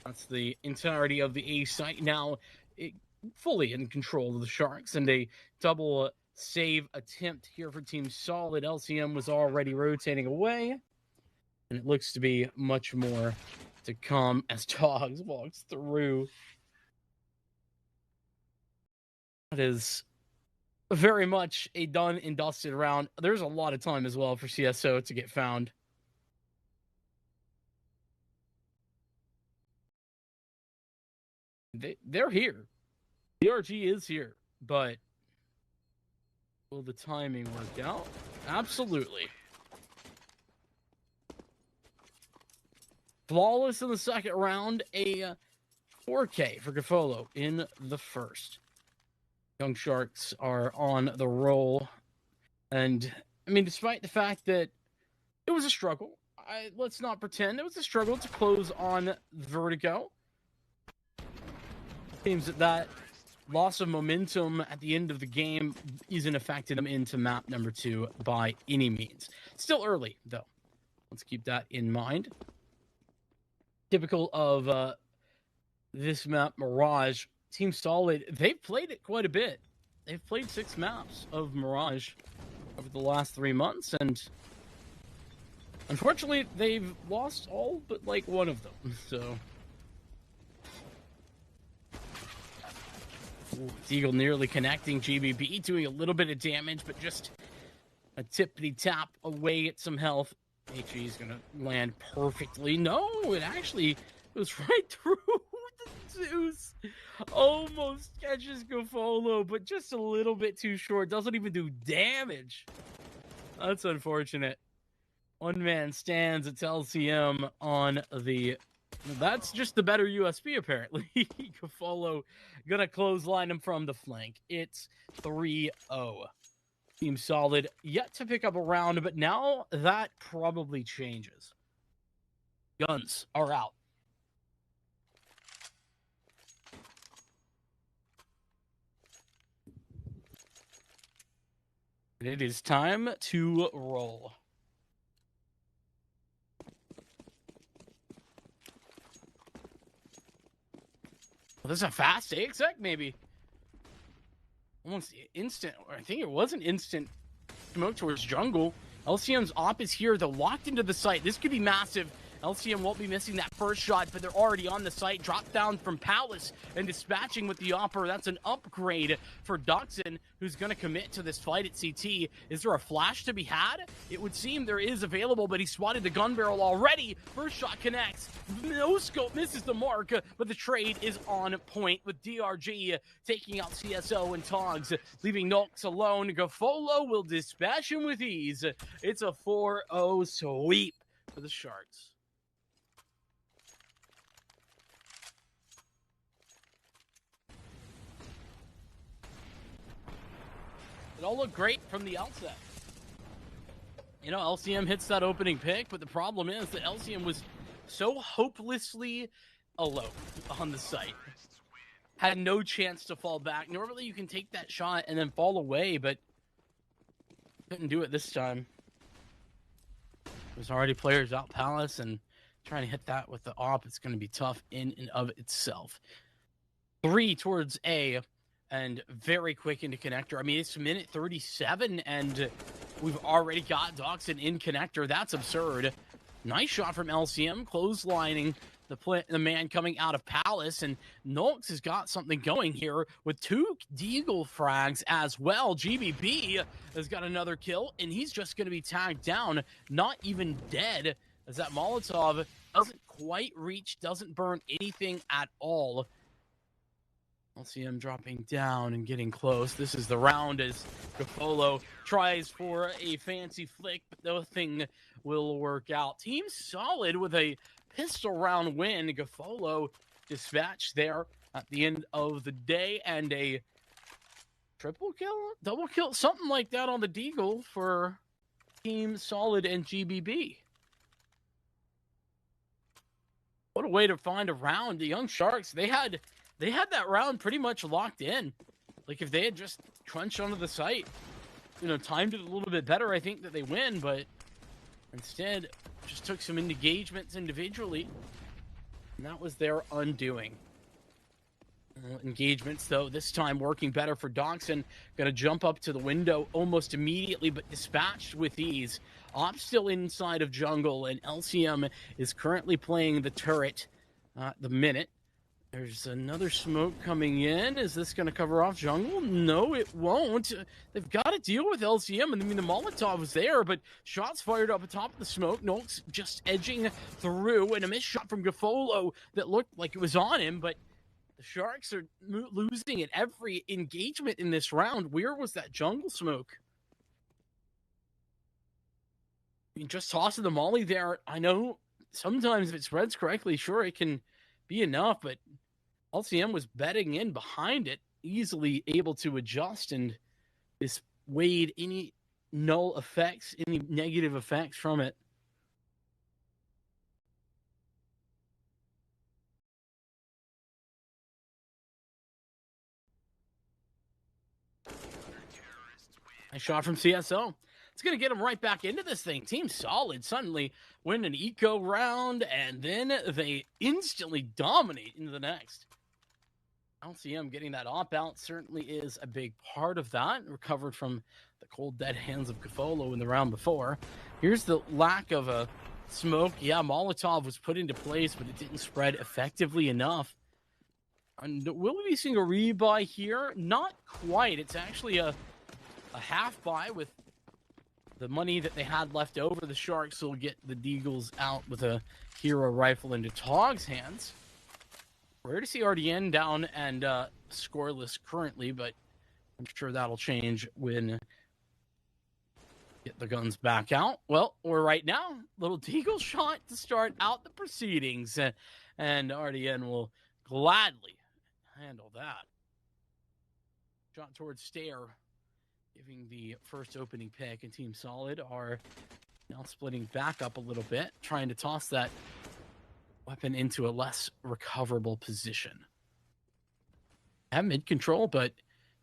That's the entirety of the A site now fully in control of the Sharks, and a double save attempt here for Team Solid. LCM was already rotating away, and it looks to be much more to come as Togs walks through. That is very much a done and dusted round. There's a lot of time as well for CSO to get found. They're here. DRG is here, but will the timing work out? Absolutely. Flawless in the second round, a 4K for Gafolo in the first. Young Sharks are on the roll, and I mean, despite the fact that it was a struggle, let's not pretend it was a struggle to close on Vertigo. Seems that loss of momentum at the end of the game isn't affecting them into map number 2 by any means. Still early, though. Let's keep that in mind. Typical of this map, Mirage. Team Solid, they've played it quite a bit. They've played 6 maps of Mirage over the last 3 months, and unfortunately, they've lost all but, like, one of them, so... Ooh, Deagle nearly connecting. GBB doing a little bit of damage, but just a tippity-tap away at some health. HE is going to land perfectly. No, it actually goes right through the Zeus. Almost catches Gofolo, but just a little bit too short. Doesn't even do damage. That's unfortunate. One man stands. It's LCM on the... That's just the better USB, apparently. Gofolo gonna clothesline him from the flank. It's 3-0. Team Solid yet to pick up a round, but now that probably changes. Guns are out. It is time to roll. Well, this is a fast exec, maybe. Almost instant. I think it was an instant smoke towards jungle. LCM's op is here. They're locked into the site. This could be massive. LCM won't be missing that first shot, but they're already on the site. Drop down from Palace and dispatching with the Opera. That's an upgrade for Duxon, who's going to commit to this fight at CT. Is there a flash to be had? It would seem there is available, but he spotted the gun barrel already. First shot connects. No scope misses the mark, but the trade is on point with DRG taking out CSO and Togs, leaving Nox alone. Gofolo will dispatch him with ease. It's a 4-0 sweep for the Sharks. It all looked great from the outset. You know, LCM hits that opening pick, but the problem is that LCM was so hopelessly alone on the site. Had no chance to fall back. Normally you can take that shot and then fall away, but couldn't do it this time. There's already players out Palace, and trying to hit that with the op, it's going to be tough in and of itself. 3 towards A. And very quick into connector. I mean, it's minute 37, and we've already got Doxon in connector. That's absurd. Nice shot from LCM, clotheslining the man coming out of Palace, and Nox has got something going here with 2 Deagle frags as well. GBB has got another kill, and he's just going to be tagged down, not even dead, as that Molotov doesn't quite reach, doesn't burn anything at all. LCM dropping down and getting close. This is the round as Gofolo tries for a fancy flick, but nothing will work out. Team Solid with a pistol round win. Gofolo dispatched there at the end of the day, and a triple kill? Double kill? Something like that on the Deagle for Team Solid and GBB. What a way to find a round. The Young Sharks, they had that round pretty much locked in. Like, if they had just crunched onto the site, you know, timed it a little bit better, I think that they win, but instead just took some engagements individually, and that was their undoing. Engagements, though, this time working better for Doxon. Gonna jump up to the window almost immediately, but dispatched with ease. Op still inside of jungle, and LCM is currently playing the turret the minute. There's another smoke coming in. Is this going to cover off jungle? No, it won't. They've got to deal with LCM. And I mean, the Molotov was there, but shots fired up atop of the smoke. Nox just edging through, and a missed shot from Gofolo that looked like it was on him, but the Sharks are losing at every engagement in this round. Where was that jungle smoke? I mean, just tossing the molly there. I know sometimes if it spreads correctly, sure, it can be enough, but LCM was betting in behind it, easily able to adjust and dissuade any null effects, any negative effects from it. Nice shot from CSO. it's going to get them right back into this thing. Team Solid suddenly win an eco round, and then they instantly dominate into the next. LCM getting that op-out certainly is a big part of that. Recovered from the cold, dead hands of Gafolo in the round before. Here's the lack of a smoke. Yeah, Molotov was put into place, but it didn't spread effectively enough. And will we be seeing a rebuy here? Not quite. It's actually a half buy with the money that they had left over. The Sharks will get the Deagles out with a hero rifle into Togg's hands. Rare to see RDN down and scoreless currently, but I'm sure that'll change when get the guns back out. Well, we're right now, little Deagle shot to start out the proceedings, and RDN will gladly handle that. Shot towards Stair, giving the first opening pick, and Team Solid are now splitting back up a little bit, trying to toss that weapon into a less recoverable position. Have mid control, but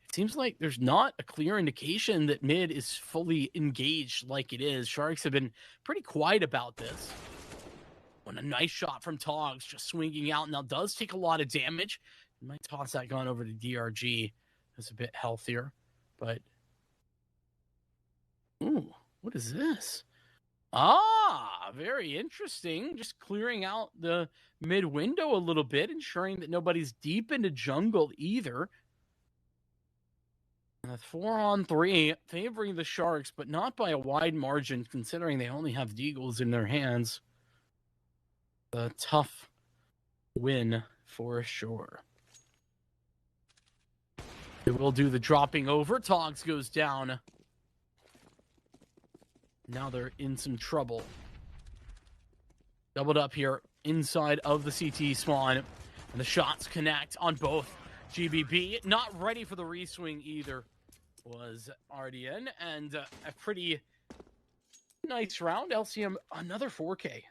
it seems like there's not a clear indication that mid is fully engaged like it is. Sharks have been pretty quiet about this. When a nice shot from Togs, just swinging out, now does take a lot of damage. You might toss that gun over to DRG. That's a bit healthier, but ooh, what is this? Ah, very interesting. Just clearing out the mid window a little bit, ensuring that nobody's deep into jungle either. 4-on-3, favoring the Sharks, but not by a wide margin, considering they only have Deagles in their hands. A tough win for sure. They will do the dropping over. Togs goes down. Now they're in some trouble. Doubled up here inside of the CT spawn. And the shots connect on both. GBB not ready for the reswing either was RDN. And a pretty nice round. LCM, another 4K.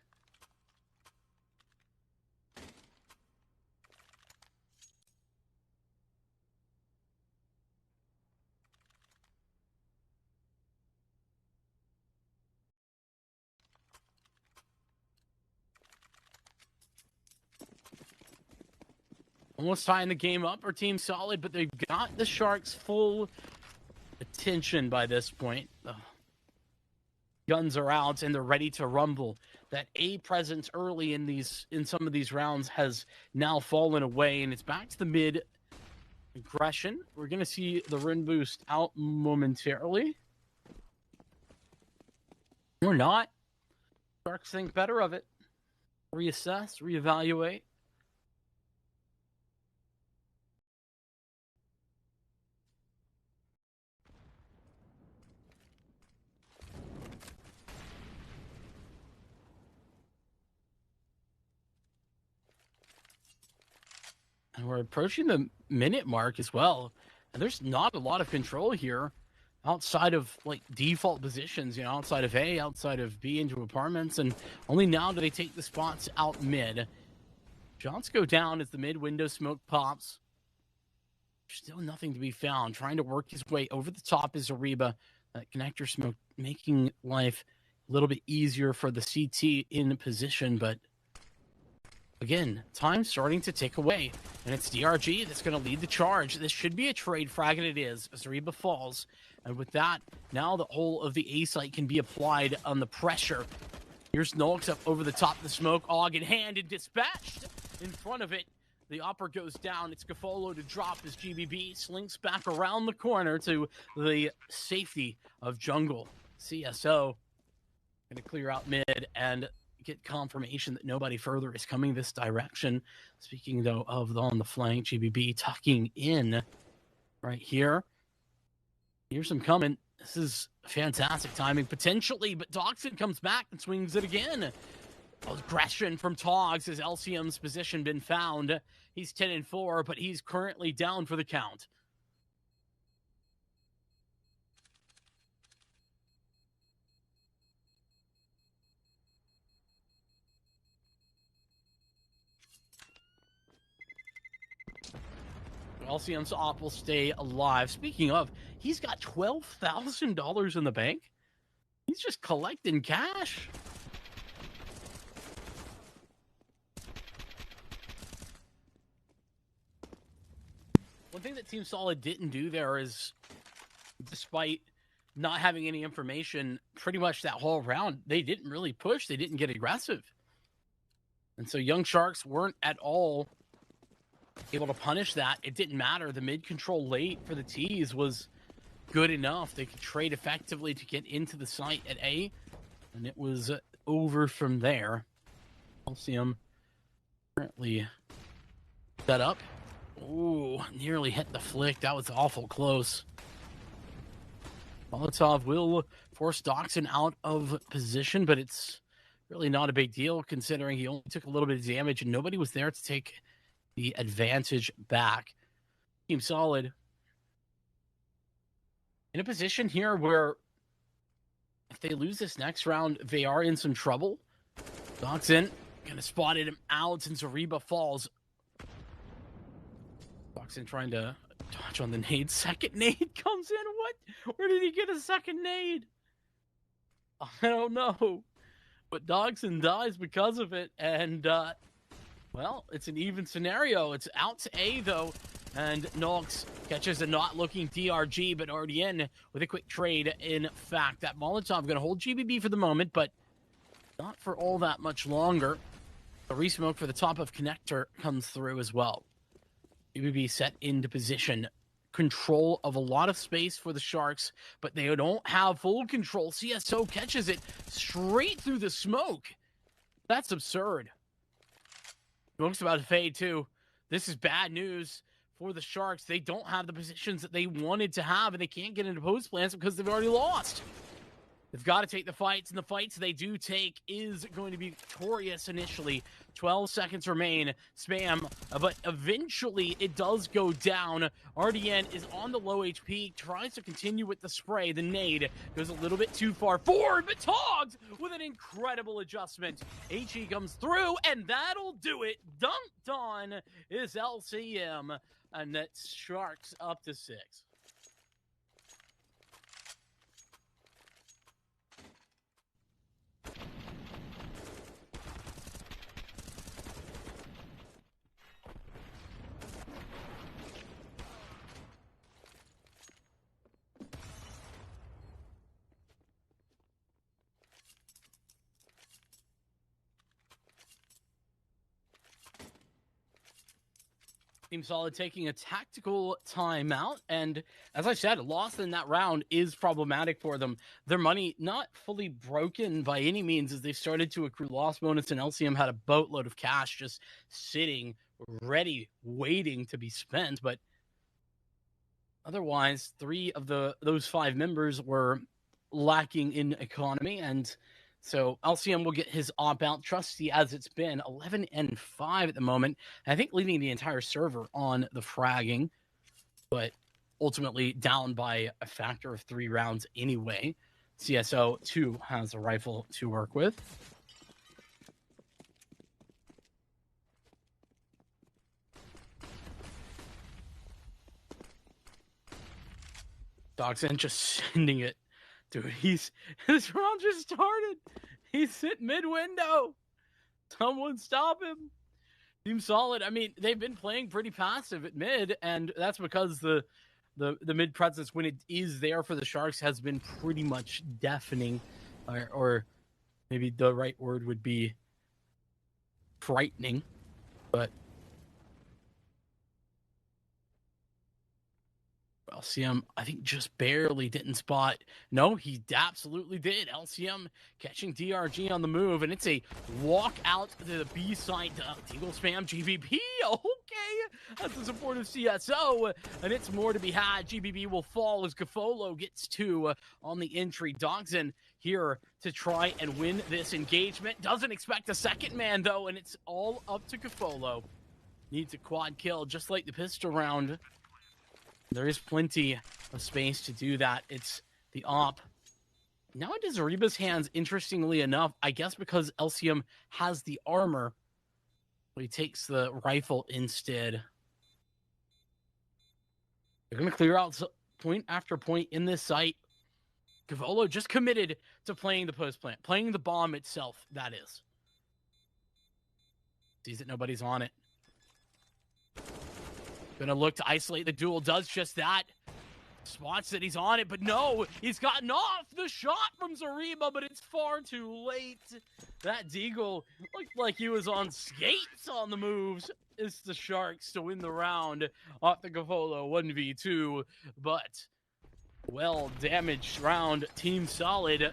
Almost tying the game up. Our Team Solid, but they've got the Sharks' full attention by this point. The guns are out and they're ready to rumble. That A presence early in some of these rounds has now fallen away, and it's back to the mid aggression. We're gonna see the run boost out momentarily. Or not. Sharks think better of it. Reassess, reevaluate. And we're approaching the minute mark as well. And there's not a lot of control here outside of like default positions, you know, outside of A, outside of B into apartments. And only now do they take the spots out mid. Shots go down as the mid window smoke pops. Still nothing to be found. Trying to work his way over the top is Ariba. That connector smoke making life a little bit easier for the CT in position, but again, time starting to tick away, and it's DRG that's going to lead the charge. This should be a trade frag, and it is, as Reba falls. And with that, now the whole of the A site can be applied on the pressure. Here's Nolx up over the top of the smoke, AUG in hand and dispatched in front of it. The upper goes down. It's Gafolo to drop as GBB slinks back around the corner to the safety of jungle. CSO going to clear out mid and get confirmation that nobody further is coming this direction. Speaking though of on the flank, GBB tucking in right here. Here's some coming. This is fantastic timing potentially, but Doxson comes back and swings it again. Aggression from Togs. Has LCM's position been found? He's 10-4, but he's currently down for the count. LCM's op will stay alive. Speaking of, he's got $12,000 in the bank. He's just collecting cash. One thing that Team Solid didn't do there is, despite not having any information pretty much that whole round, they didn't really push. They didn't get aggressive. And so Young Sharks weren't at all able to punish that. It didn't matter. The mid control late for the T's was good enough. They could trade effectively to get into the site at A, and it was over from there. LCM currently set up. Ooh, nearly hit the flick. That was awful close. Molotov will force Doxson out of position, but it's really not a big deal considering he only took a little bit of damage and nobody was there to take the advantage back. Team Solid in a position here where if they lose this next round, they are in some trouble. Doxson kind of spotted him out and Zariba falls. Doxson trying to dodge on the nade. Second nade comes in. What? Where did he get a second nade? I don't know. But Doxson dies because of it. And, well, it's an even scenario. It's out to A, though. And Nox catches a not-looking DRG, but already in with a quick trade. In fact, that Molotov going to hold GBB for the moment, but not for all that much longer. The resmoke for the top of connector comes through as well. GBB set into position. Control of a lot of space for the Sharks, but they don't have full control. CSO catches it straight through the smoke. That's absurd. Smoke's about to fade, too. This is bad news for the Sharks. They don't have the positions that they wanted to have, and they can't get into post plans because they've already lost. They've got to take the fights, and the fights they do take is going to be victorious initially. 12 seconds remain. Spam, but eventually it does go down. RDN is on the low HP, tries to continue with the spray. The nade goes a little bit too far forward, but Togs with an incredible adjustment. HE comes through, and that'll do it. Dunked on is LCM, and that's Sharks up to 6. Team Solid taking a tactical timeout, and as I said, a loss in that round is problematic for them. Their money not fully broken by any means as they started to accrue loss bonus, and LCM had a boatload of cash just sitting ready, waiting to be spent. But otherwise, 3 of those 5 members were lacking in economy, and so LCM will get his opt-out, trusty as it's been, 11-5 at the moment. I think leading the entire server on the fragging, but ultimately down by a factor of 3 rounds anyway. CSO, too, has a rifle to work with. Doxson just sending it. Dude, this round just started. He's sitting mid-window. Someone stop him. Team Solid, I mean, they've been playing pretty passive at mid, and that's because the mid presence, when it is there for the Sharks, has been pretty much deafening, or maybe the right word would be frightening, but LCM, I think, just barely didn't spot. No, he absolutely did. LCM catching DRG on the move, and it's a walk out to the B side. Deagle spam GBB. Okay, that's the support of CSO, and it's more to be had. GBB will fall as Gafolo gets 2 on the entry. Doxson here to try and win this engagement. Doesn't expect a second man, though, and it's all up to Gafolo. Needs a quad kill, just like the pistol round. There is plenty of space to do that. It's the op. Now it is Ariba's hands, interestingly enough, I guess because LCM has the armor. He takes the rifle instead. They're going to clear out point after point in this site. Gavolo just committed to playing the post plant, playing the bomb itself, that is. Sees that nobody's on it. Gonna look to isolate the duel, does just that. Spots that he's on it, but no, he's gotten off the shot from Zariba, but it's far too late. That Deagle looked like he was on skates on the moves. It's the Sharks to win the round off the Gavolo 1v2, but well damaged round. Team Solid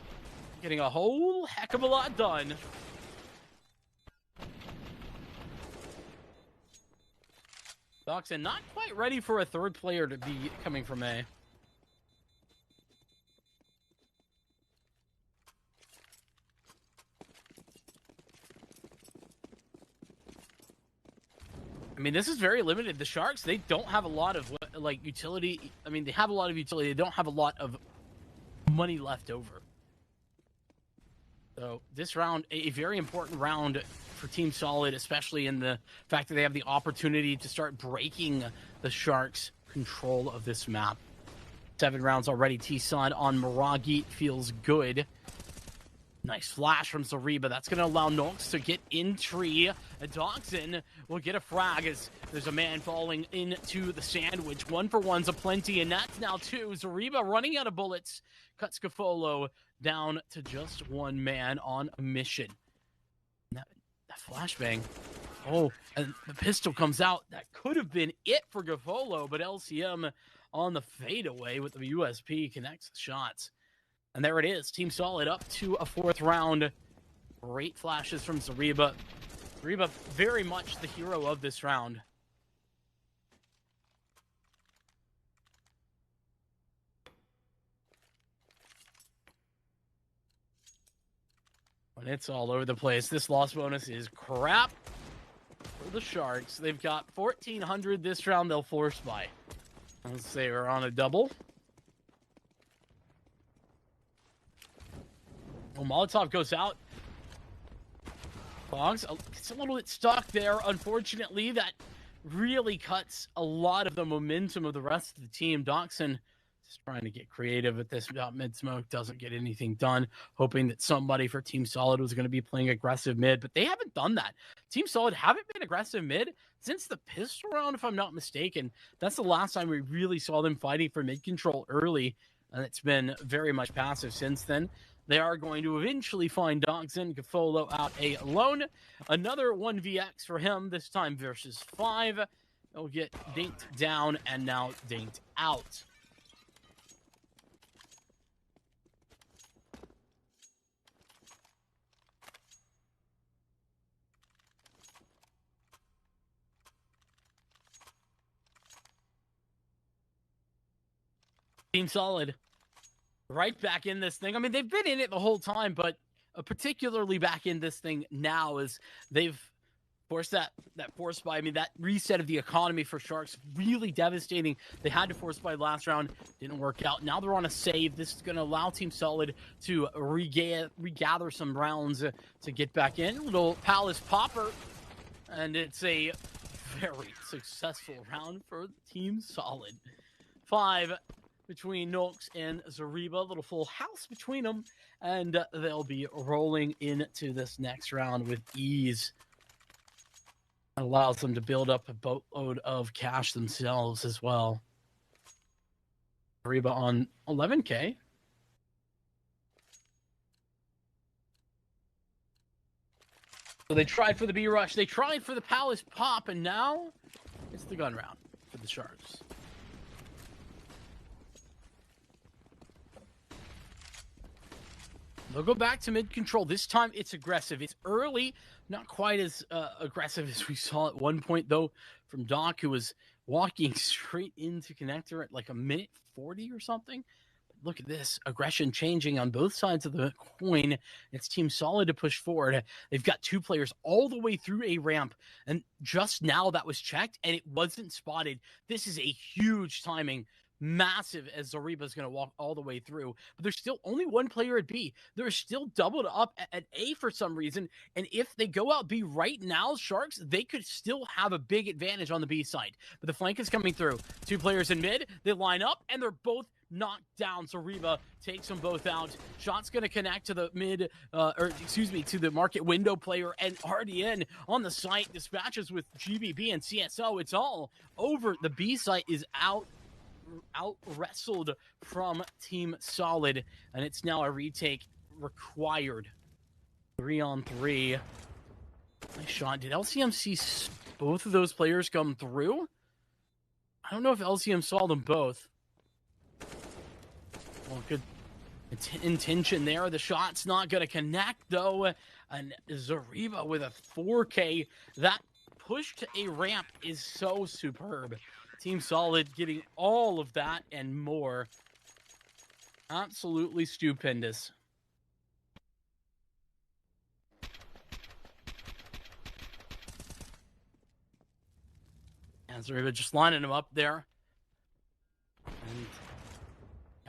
getting a whole heck of a lot done. Doxson not quite ready for a third player to be coming from A. I mean, this is very limited. The Sharks, they don't have a lot of, like, utility. I mean, they have a lot of utility. They don't have a lot of money left over. So this round, a very important round for Team Solid, especially in the fact that they have the opportunity to start breaking the Sharks' control of this map. 7 rounds already. T-Sun on Miragi feels good. Nice flash from Zariba. That's going to allow Nox to get in tree. Doxson will get a frag as there's a man falling into the sandwich. 1-for-1's aplenty, and that's now 2. Zariba running out of bullets. Cuts Gafolo down to just 1 man on a mission. That flashbang. Oh, and the pistol comes out. That could have been it for Gafolo, but LCM on the fadeaway with the USP connects the shots. And there it is. Team Solid up to a 4th round. Great flashes from Zariba. Zariba very much the hero of this round. When it's all over the place, this loss bonus is crap for the Sharks. They've got 1,400 this round. They'll force buy. Let's say we're on a double. Well, Molotov goes out. Fox gets a little bit stuck there. Unfortunately, that really cuts a lot of the momentum of the rest of the team. Doxson just trying to get creative at this mid-smoke. Doesn't get anything done. Hoping that somebody for Team Solid was going to be playing aggressive mid, but they haven't done that. Team Solid haven't been aggressive mid since the pistol round, if I'm not mistaken. That's the last time we really saw them fighting for mid control early, and it's been very much passive since then. They are going to eventually find Doxson. Gafolo out alone. Another 1vx for him, this time versus 5. They'll get dinked down and now dinked out. Team Solid. Right back in this thing. I mean, they've been in it the whole time, but particularly back in this thing now as they've forced that force buy. I mean, that reset of the economy for Sharks, really devastating. They had to force buy last round. Didn't work out. Now they're on a save. This is going to allow Team Solid to regather some rounds to get back in. Little Palace Popper. And it's a very successful round for Team Solid. 5 between Nox and Zariba, a little full house between them, and they'll be rolling into this next round with ease. It allows them to build up a boatload of cash themselves as well. Zariba on 11K. So they tried for the B rush, they tried for the Palace Pop, and now it's the gun round for the Sharks. They'll go back to mid-control. This time, it's aggressive. It's early, not quite as aggressive as we saw at one point, though, from Doc, who was walking straight into connector at like a minute 40 or something. But look at this. Aggression changing on both sides of the coin. It's Team Solid to push forward. They've got 2 players all the way through a ramp, and just now that was checked, and it wasn't spotted. This is a huge timing. Massive as Zariba's going to walk all the way through. But there's still only 1 player at B. They're still doubled up at A for some reason. And if they go out B right now, Sharks, they could still have a big advantage on the B side. But the flank is coming through. 2 players in mid. They line up, and they're both knocked down. Zariba takes them both out. Shot's going to connect to the to the market window player, and RDN on the site dispatches with GBB and CSO. It's all over. The B site is out wrestled from Team Solid, and it's now a retake required. 3-on-3. Nice shot. Did LCM see both of those players come through? I don't know if LCM saw them both. Well, good intention there. The shot's not going to connect, though. And Zariba with a 4K. That push to a ramp is so superb. Team Solid getting all of that and more. Absolutely stupendous. And Zariba just lining him up there. And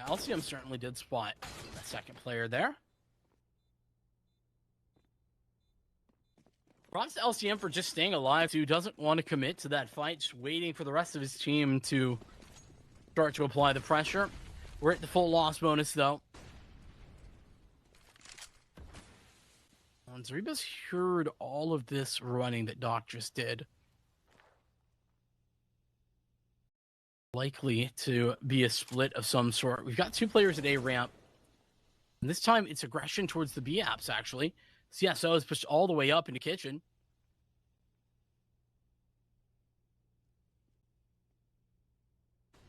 LCM certainly did spot a second player there. Props to LCM for just staying alive, who doesn't want to commit to that fight, just waiting for the rest of his team to start to apply the pressure. We're at the full loss bonus, though. And Zariba's heard all of this running that Doc just did. Likely to be a split of some sort. We've got two players at A ramp. And this time it's aggression towards the B apps, actually. CSO is pushed all the way up into kitchen.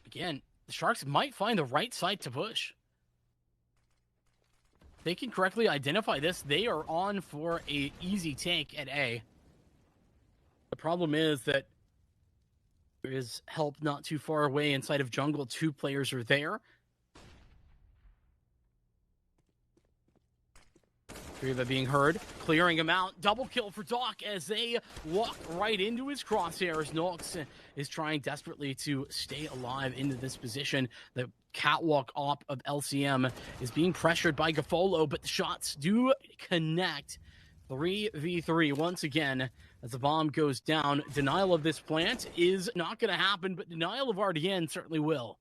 Again, the Sharks might find the right side to push. They can correctly identify this. They are on for a easy take at A. The problem is that there is help not too far away inside of jungle. Two players are there. Zariba being heard, clearing him out. Double kill for Doc as they walk right into his crosshairs. Nox is trying desperately to stay alive into this position. The catwalk op of LCM is being pressured by Gafolo, but the shots do connect. 3v3 once again as the bomb goes down. Denial of this plant is not going to happen, but denial of RDN certainly will.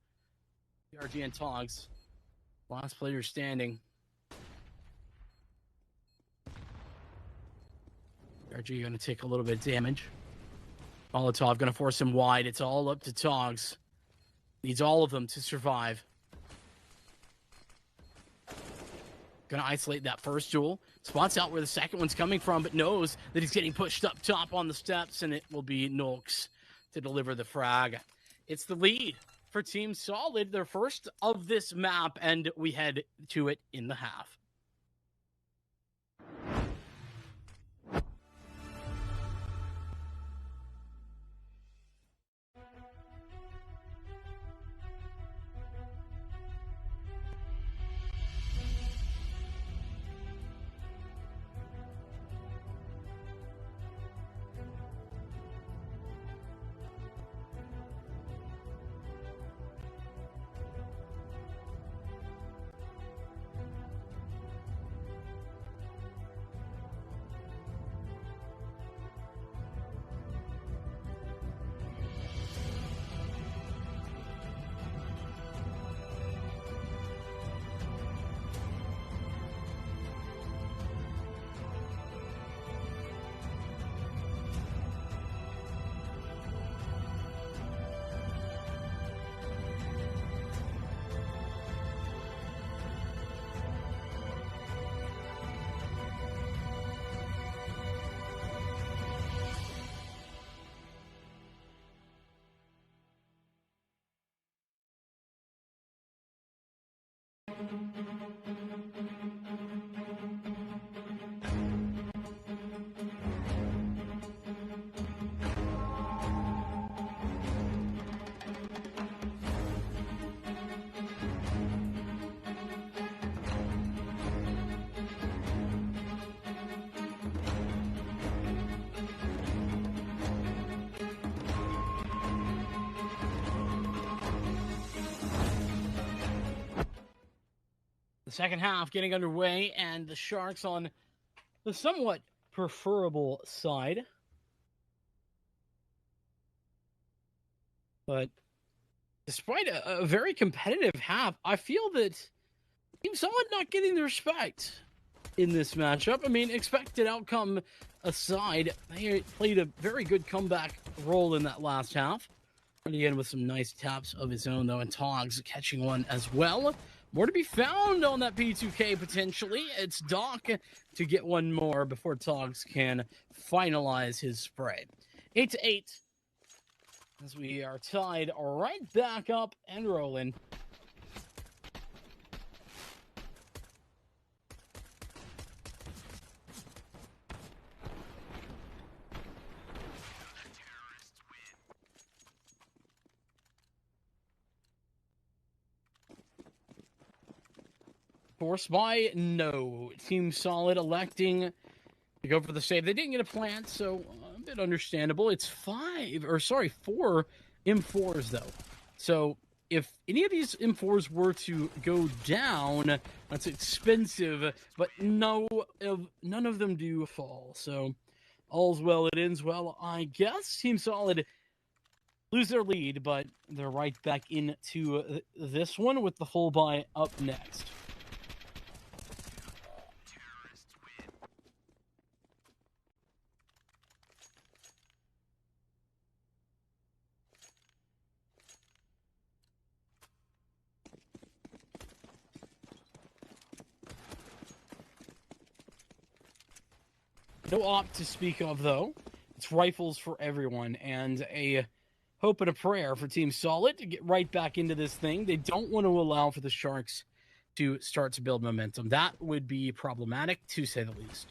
The RDN Togs, last player standing. RG going to take a little bit of damage. Molotov going to force him wide. It's all up to Togs. Needs all of them to survive. Going to isolate that first duel. Spots out where the second one's coming from, but knows that he's getting pushed up top on the steps, and it will be Nolks to deliver the frag. It's the lead for Team Solid, their first of this map, and we head to it in the half. The second half getting underway, and the Sharks on the somewhat preferable side. But despite a very competitive half, I feel that Team Solid not getting the respect in this matchup. I mean, expected outcome aside, they played a very good comeback role in that last half. Again, with some nice taps of his own, though, and Togs catching one as well. More to be found on that P2K, potentially. It's Doc to get one more before Togs can finalize his spray. 8-8, as we are tied right back up and rolling. Force by no. Team Solid electing to go for the save. They didn't get a plant, so a bit understandable. It's 4 M4s, though. So if any of these M4s were to go down, that's expensive, but none of them do fall. So all's well, it ends well, I guess. Team Solid lose their lead, but they're right back into this one with the full buy up next. No op to speak of, though. It's rifles for everyone, and a hope and a prayer for Team Solid to get right back into this thing. They don't want to allow for the Sharks to start to build momentum. That would be problematic, to say the least.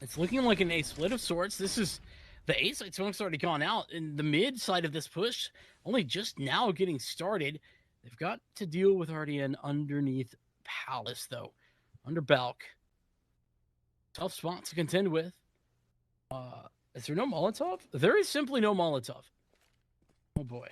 It's looking like an A split of sorts. This is the A side smoke's already gone out, and the mid side of this push only just now getting started. They've got to deal with RDN underneath Palace, though. Under Balk. Tough spot to contend with. Is there no Molotov? There is simply no Molotov. Oh boy.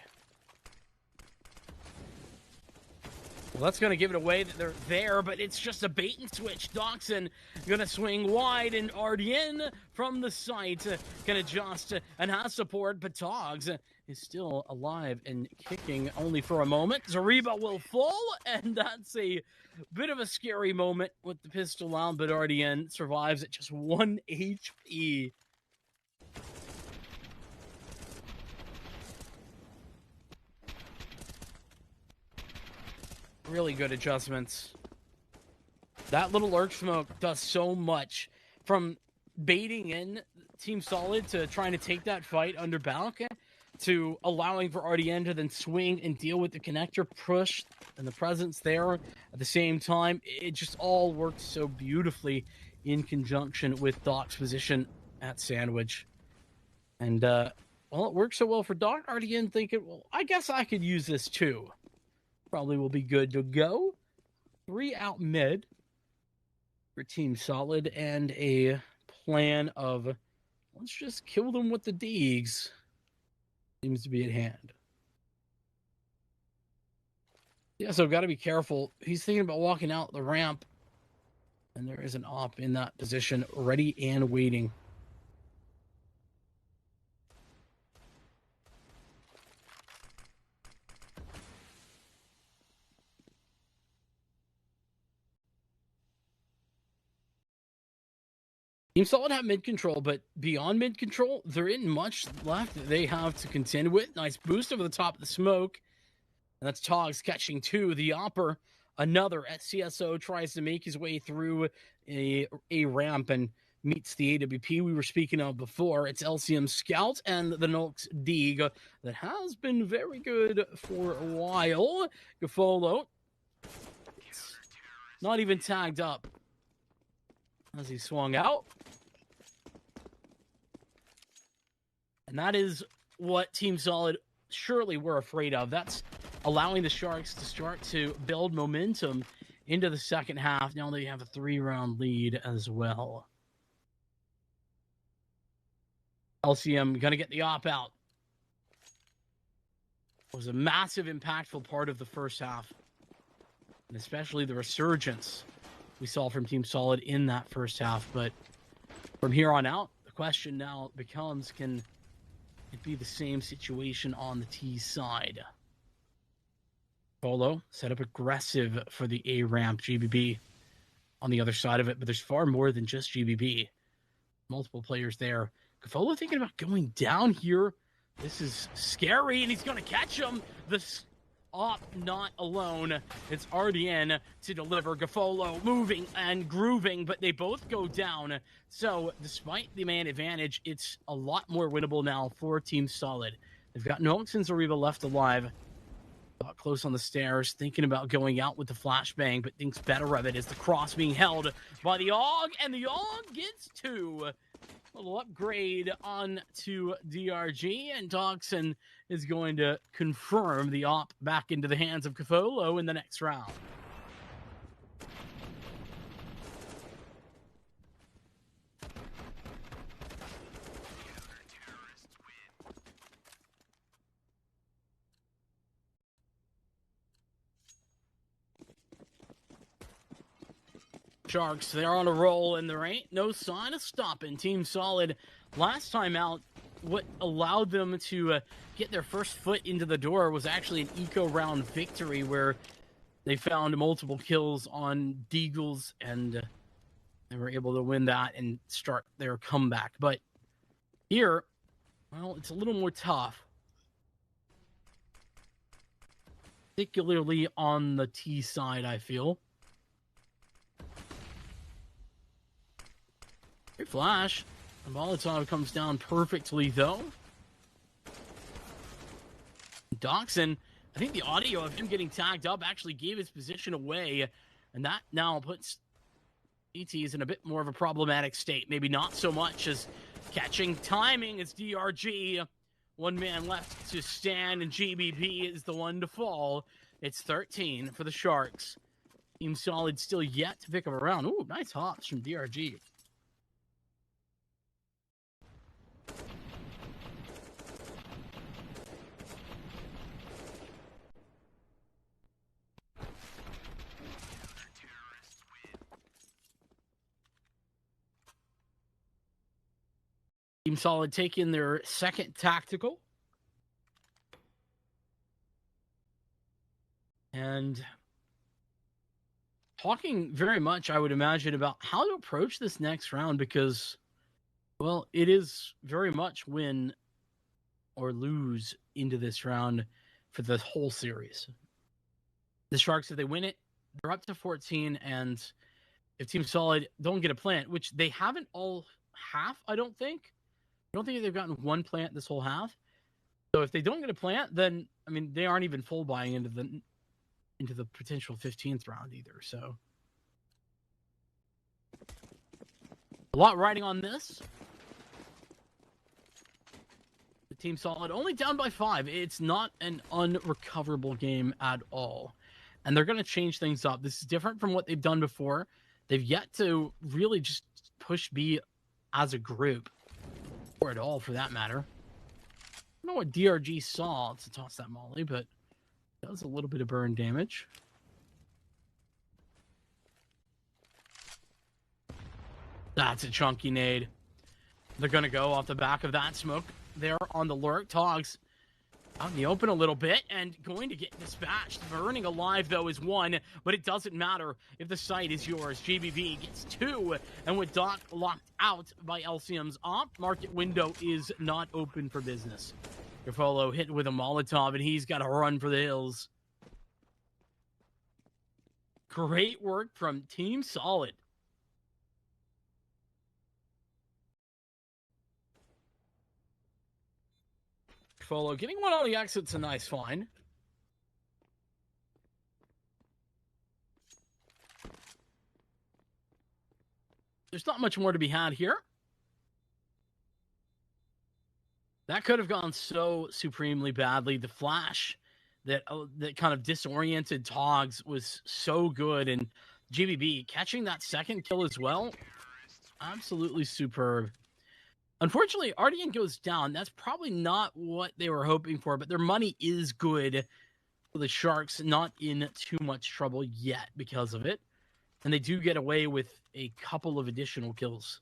Well, that's going to give it away that they're there, but it's just a bait and switch. Doxson going to swing wide, and Ardian from the site can adjust and has support, but Togs is still alive and kicking only for a moment. Zariba will fall, and that's a bit of a scary moment with the pistol out, but Ardian survives at just 1 HP. Really good adjustments. That little lurk smoke does so much, from baiting in Team Solid to trying to take that fight under Balk, to allowing for RDN to then swing and deal with the connector push and the presence there at the same time. It just all worked so beautifully in conjunction with Doc's position at Sandwich. And, well, it worked so well for Doc. RDN thinking, well, I guess I could use this too. Probably will be good to go. 3 out mid for Team Solid, and a plan of let's just kill them with the Deegs seems to be at hand. Yeah, so got to be careful. He's thinking about walking out the ramp, and there is an op in that position, ready and waiting. Team Solid have mid control, but beyond mid control, there isn't much left that they have to contend with. Nice boost over the top of the smoke. And that's Togs catching 2. The Opper, another at CSO, tries to make his way through a ramp and meets the AWP we were speaking of before. It's LCM Scout and the Nulx Deeg that has been very good for a while. Gafolo, not even tagged up as he swung out. And that is what Team Solid surely were afraid of. That's allowing the Sharks to start to build momentum into the second half. Now they have a 3-round lead as well. LCM going to get the op out. It was a massive, impactful part of the first half, and especially the resurgence we saw from Team Solid in that first half. But from here on out, the question now becomes, can it'd be the same situation on the T side. Polo set up aggressive for the A ramp. GBB on the other side of it, but there's far more than just GBB. Multiple players there. Gafolo thinking about going down here. This is scary, and he's going to catch him. The op not alone. It's RDN to deliver. Gafolo moving and grooving, but they both go down. So despite the man advantage, it's a lot more winnable now for Team Solid. They've got Nox and Zariba left alive. Close on the stairs, thinking about going out with the flashbang, but thinks better of it as the cross being held by the AUG, and the AUG gets two. A little upgrade on to DRG, and Dogson is going to confirm the op back into the hands of Cafolo in the next round. Sharks, they're on a roll, and there ain't no sign of stopping. Team Solid, last time out, what allowed them to get their first foot into the door was actually an eco round victory where they found multiple kills on Deagles, and they were able to win that and start their comeback. But here, well, it's a little more tough, particularly on the T side, I feel. Great flash. Molotov comes down perfectly, though. Doxson, I think the audio of him getting tagged up actually gave his position away, and that now puts ETs in a bit more of a problematic state. Maybe not so much as catching timing as DRG. One man left to stand, and GBB is the one to fall. It's 13 for the Sharks. Team Solid still yet to pick up a round. Ooh, nice hops from DRG. Team Solid taking their second tactical. And talking very much, I would imagine, about how to approach this next round because, well, it is very much win or lose into this round for the whole series. The Sharks, if they win it, they're up to 14, and if Team Solid don't get a plant, which they haven't all half, I don't think. I don't think they've gotten one plant this whole half. So if they don't get a plant, then, I mean, they aren't even full buying into the potential 15th round either. So a lot riding on this. The Team Solid only down by 5. It's not an unrecoverable game at all. And they're going to change things up. This is different from what they've done before. They've yet to really just push B as a group. Or at all, for that matter. I don't know what DRG saw to toss that molly, but it does a little bit of burn damage. That's a chunky nade. They're going to go off the back of that smoke. They're on the lurk. Togs out in the open a little bit and going to get dispatched. Burning alive, though, is 1, but it doesn't matter if the site is yours. GBB gets 2, and with Doc locked out by LCM's op, market window is not open for business. Gafolo hit with a Molotov, and he's got to run for the hills. Great work from Team Solid. Gafolo getting one on the exit's a nice find. There's not much more to be had here. That could have gone so supremely badly. The flash that kind of disoriented Togs was so good, and GBB catching that second kill as well, absolutely superb. Unfortunately, RDN goes down. That's probably not what they were hoping for, but their money is good. The Sharks not in too much trouble yet because of it. And they do get away with a couple of additional kills,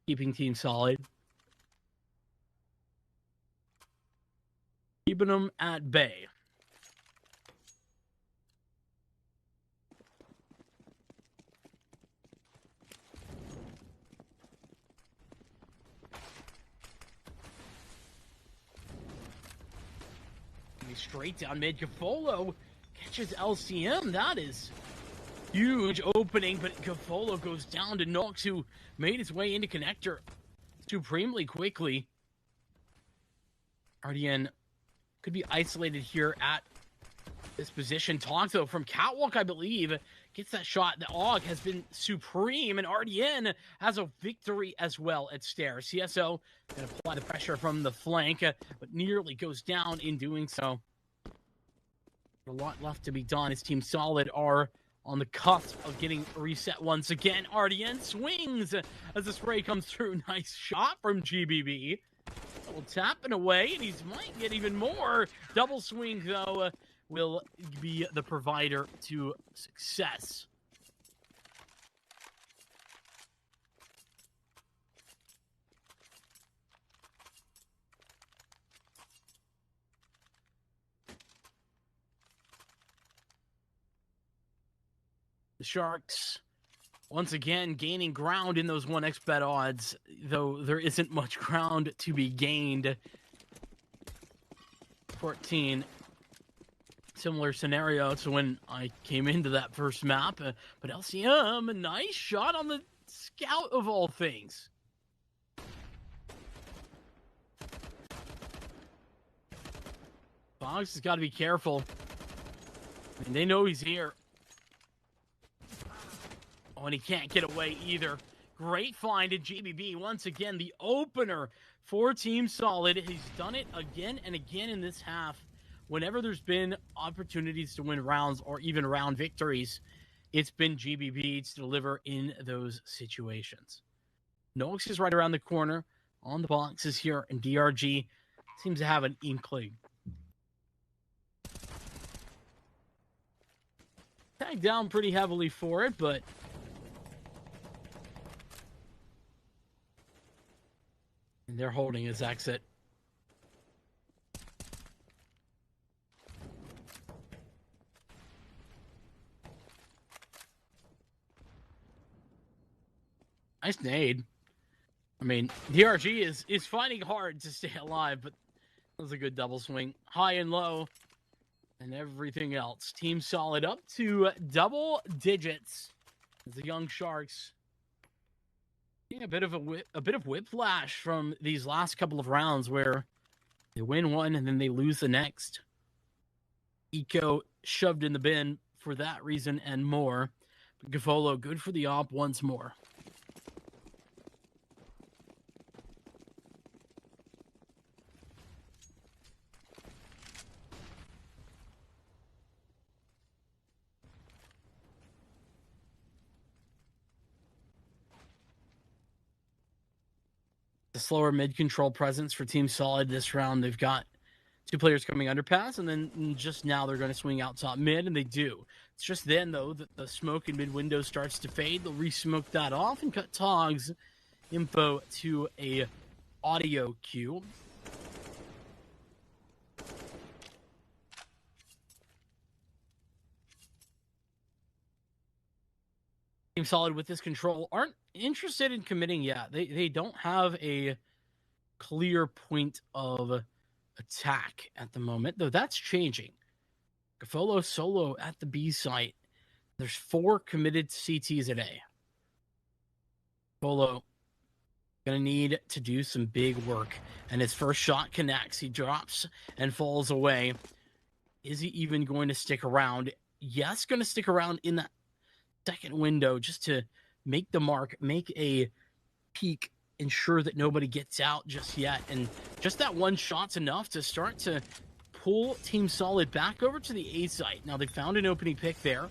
keeping Team Solid. keeping them at bay. Straight down mid. Gafolo catches LCM. That is huge opening, but Gafolo goes down to Nox, who made his way into connector supremely quickly. RDN could be isolated here at this position. Talk, though, from Catwalk, I believe, gets that shot. The AUG has been supreme, and RDN has a victory as well at Stair. CSO going to apply the pressure from the flank, but nearly goes down in doing so. A lot left to be done. His Team Solid are on the cusp of getting reset once again. RDN swings as the spray comes through. Nice shot from GBB. Double tapping away, and he might get even more. Double swing, though, will be the provider to success. The Sharks, once again, gaining ground in those 1xBet odds, though there isn't much ground to be gained. 14. Similar scenario to when I came into that first map. But LCM, a nice shot on the scout of all things. Fox has got to be careful. I mean, they know he's here. Oh, and he can't get away either. Great find at GBB. Once again, the opener for Team Solid. He's done it again and again in this half. Whenever there's been opportunities to win rounds or even round victories, it's been GBB to deliver in those situations. Nox is right around the corner on the boxes here, and DRG seems to have an inkling. Tagged down pretty heavily for it, but and they're holding his exit. Nice nade. I mean, DRG is fighting hard to stay alive, but that was a good double swing. High and low and everything else. Team Solid up to double digits as the Young Sharks a bit of whiplash from these last couple of rounds where they win one and then they lose the next. Eco shoved in the bin for that reason and more. But Gafolo good for the op once more. The slower mid-control presence for Team Solid this round. They've got two players coming underpass, and then just now they're going to swing out top mid, and they do. It's just then, though, that the smoke in mid-window starts to fade. They'll re-smoke that off and cut Togs info to a audio cue. Team Solid with this control aren't interested in committing yet. They don't have a clear point of attack at the moment, though that's changing. Gafolo solo at the B site. There's 4 committed CTs a day. Gafolo gonna need to do some big work, and his first shot connects. He drops and falls away. Is he even going to stick around? Yes, gonna stick around in that second window just to make the mark, make a peek, ensure that nobody gets out just yet. And just that one shot's enough to start to pull Team Solid back over to the A site. Now they found an opening pick there.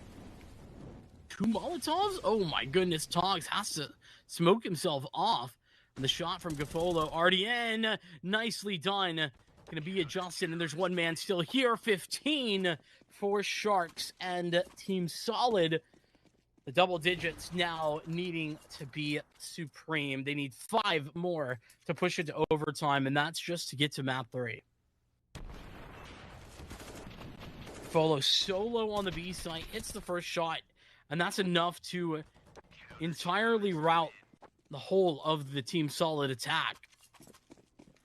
2 Molotovs? Oh my goodness, Togs has to smoke himself off. And the shot from Gafolo, RDN, nicely done. Gonna be adjusted, and there's one man still here. 15 for Sharks and Team Solid. The double digits now needing to be supreme. They need 5 more to push it to overtime, and that's just to get to map 3. Follow solo on the B site, hits the first shot, and that's enough to entirely rout the whole of the Team Solid attack.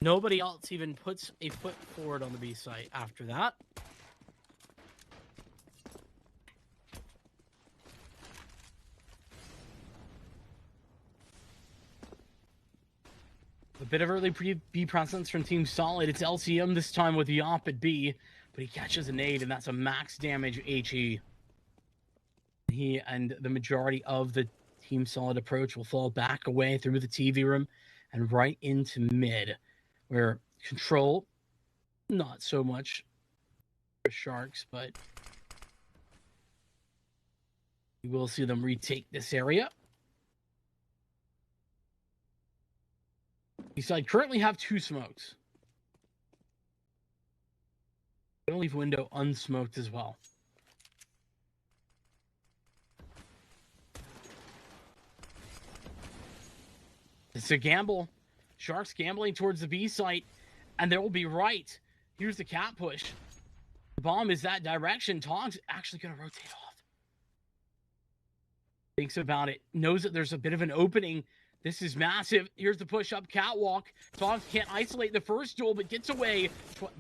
Nobody else even puts a foot forward on the B site after that. A bit of early B presence from Team Solid. It's LCM this time with the op at B, but he catches a nade, and that's a max damage HE. He and the majority of the Team Solid approach will fall back away through the TV room and right into mid, where control, not so much for Sharks, but we will see them retake this area. Eastside currently have 2 smokes. They'll leave window unsmoked as well. It's a gamble. Sharks gambling towards the B site, and there will be right. Here's the cat push. The bomb is that direction. Tog's actually going to rotate off. Thinks about it. Knows that there's a bit of an opening. This is massive. Here's the push-up catwalk. Tog can't isolate the first duel, but gets away.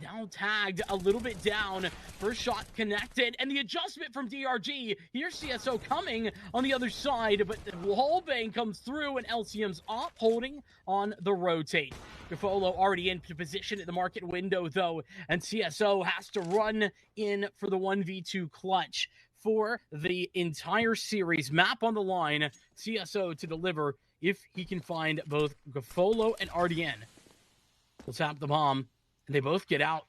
Now tagged a little bit down. First shot connected, and the adjustment from DRG. Here's CSO coming on the other side, but the wall bang comes through, and LCM's op holding on the rotate. Gafolo already in position at the market window, though, and CSO has to run in for the 1v2 clutch for the entire series. Map on the line. CSO to deliver if he can find both Gafolo and RDN. He'll tap the bomb, and they both get out.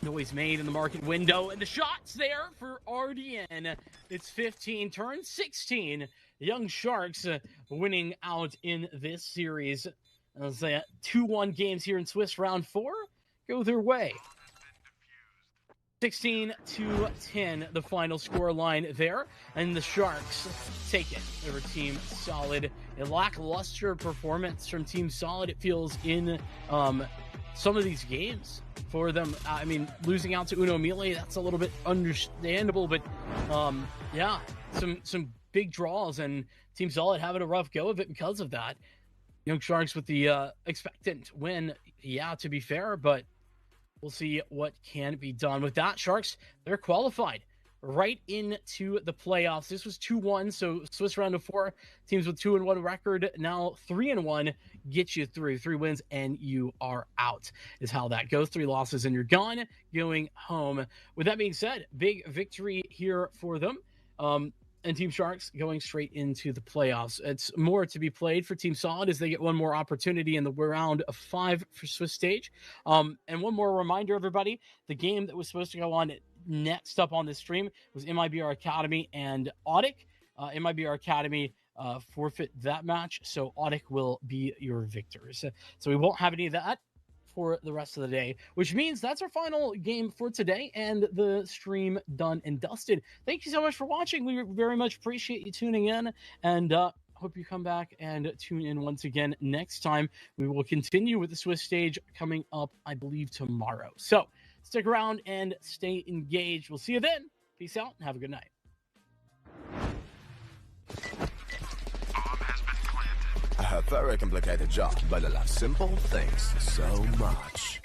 Noise made in the market window, and the shot's there for RDN. It's 15, turn 16. The Young Sharks winning out in this series. As 2-1 games here in Swiss round 4 go their way. 16-10, the final score line there, and the Sharks take it over Team Solid. A lackluster performance from Team Solid, it feels, in some of these games for them. I mean, losing out to Uno Mille, that's a little bit understandable, but yeah, some big draws, and Team Solid having a rough go of it because of that. Young Sharks with the expectant win, yeah, to be fair, but we'll see what can be done. With that, Sharks, they're qualified right into the playoffs. This was 2-1, so Swiss round of 4. Teams with 2-1 record, now 3-1, get you through. 3 wins, and you are out, is how that goes. 3 losses, and you're gone, going home. With that being said, big victory here for them. And Team Sharks going straight into the playoffs. It's more to be played for Team Solid as they get one more opportunity in the round of 5 for Swiss stage. And one more reminder, everybody, the game that was supposed to go on next up on this stream was MIBR Academy and Audic. MIBR Academy forfeit that match, so Audic will be your victors. So we won't have any of that for the rest of the day, which means that's our final game for today and the stream done and dusted. Thank you so much for watching. We very much appreciate you tuning in, and hope you come back and tune in once again next time. We will continue with the Swiss stage coming up, I believe, tomorrow. So stick around and stay engaged. We'll see you then. Peace out and have a good night. A very complicated job, but I love simple things so much.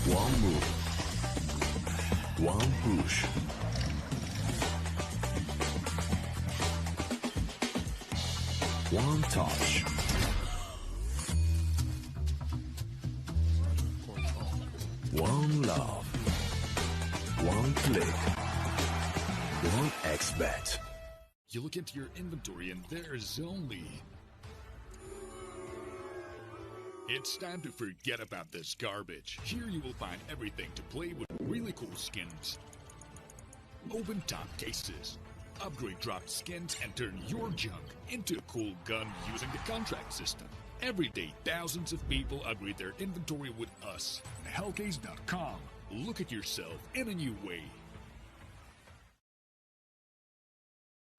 One move, one push. One touch. One love. One click. One XBet. You look into your inventory and there's only... It's time to forget about this garbage. Here you will find everything to play with really cool skins. Open top cases. Upgrade dropped skins and turn your junk into a cool gun using the contract system. Every day, thousands of people upgrade their inventory with us. Hellcase.com. Look at yourself in a new way.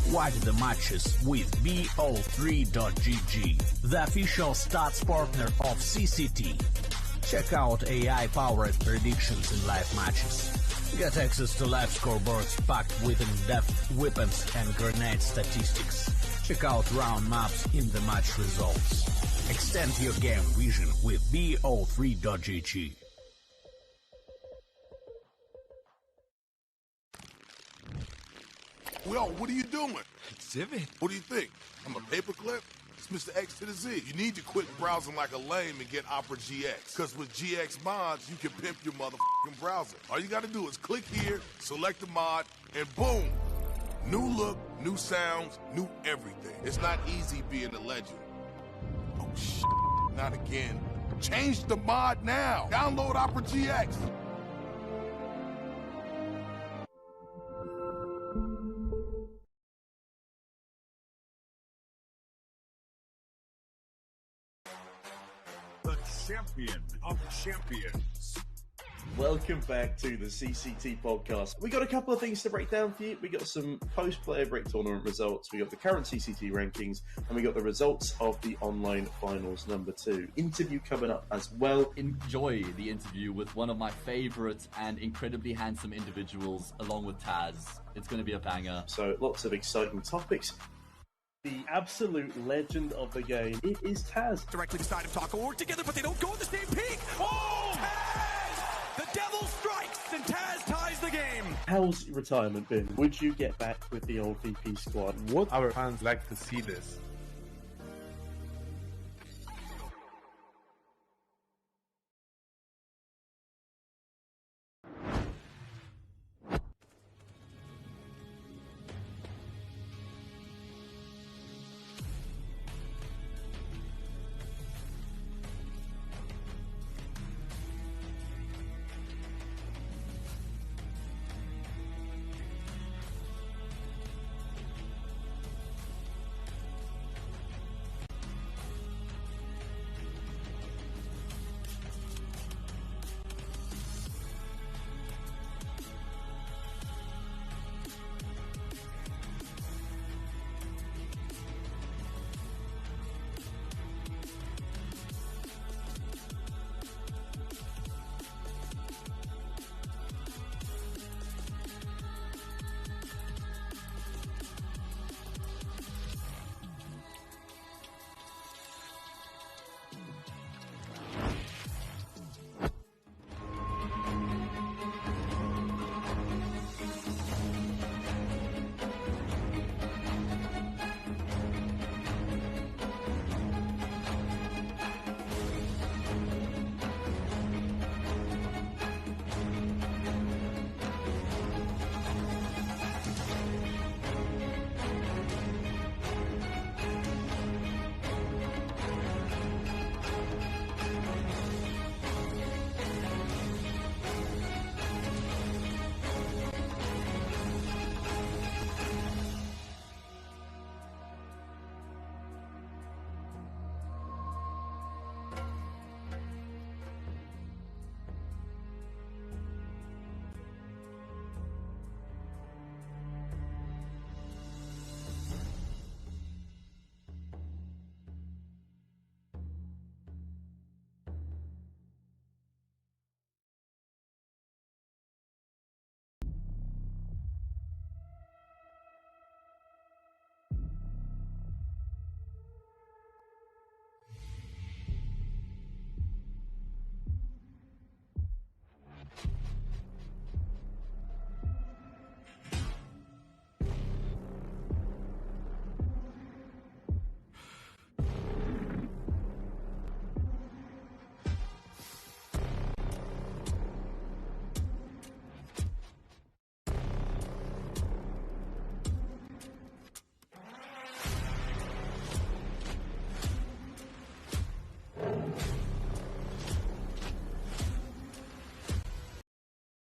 Watch the matches with BO3.GG, the official stats partner of CCT. Check out AI-powered predictions in live matches. Get access to live scoreboards packed with in-depth weapons and grenade statistics. Check out round maps in the match results. Extend your game vision with bo3.gg. Yo, what are you doing? Exhibit. What do you think? I'm a paperclip? It's Mr. X to the Z. You need to quit browsing like a lame and get Opera GX. Because with GX mods, you can pimp your motherfucking browser. All you gotta do is click here, select the mod, and boom! New look, new sounds, new everything. It's not easy being a legend. Oh, shit. Not again. Change the mod now. Download Opera GX. The champion of champions. Welcome back to the CCT podcast. We got a couple of things to break down for you. We got some post-player break tournament results. We got the current CCT rankings, and we got the results of the online finals number 2. Interview coming up as well. Enjoy the interview with one of my favorite and incredibly handsome individuals, along with Taz. It's going to be a banger. So lots of exciting topics. The absolute legend of the game. It is Taz. Directly beside him, Taco work together, but they don't go in the same peak. Oh, Taz! The devil strikes, and Taz ties the game. How's retirement been? Would you get back with the old VP squad? Would our fans like to see this?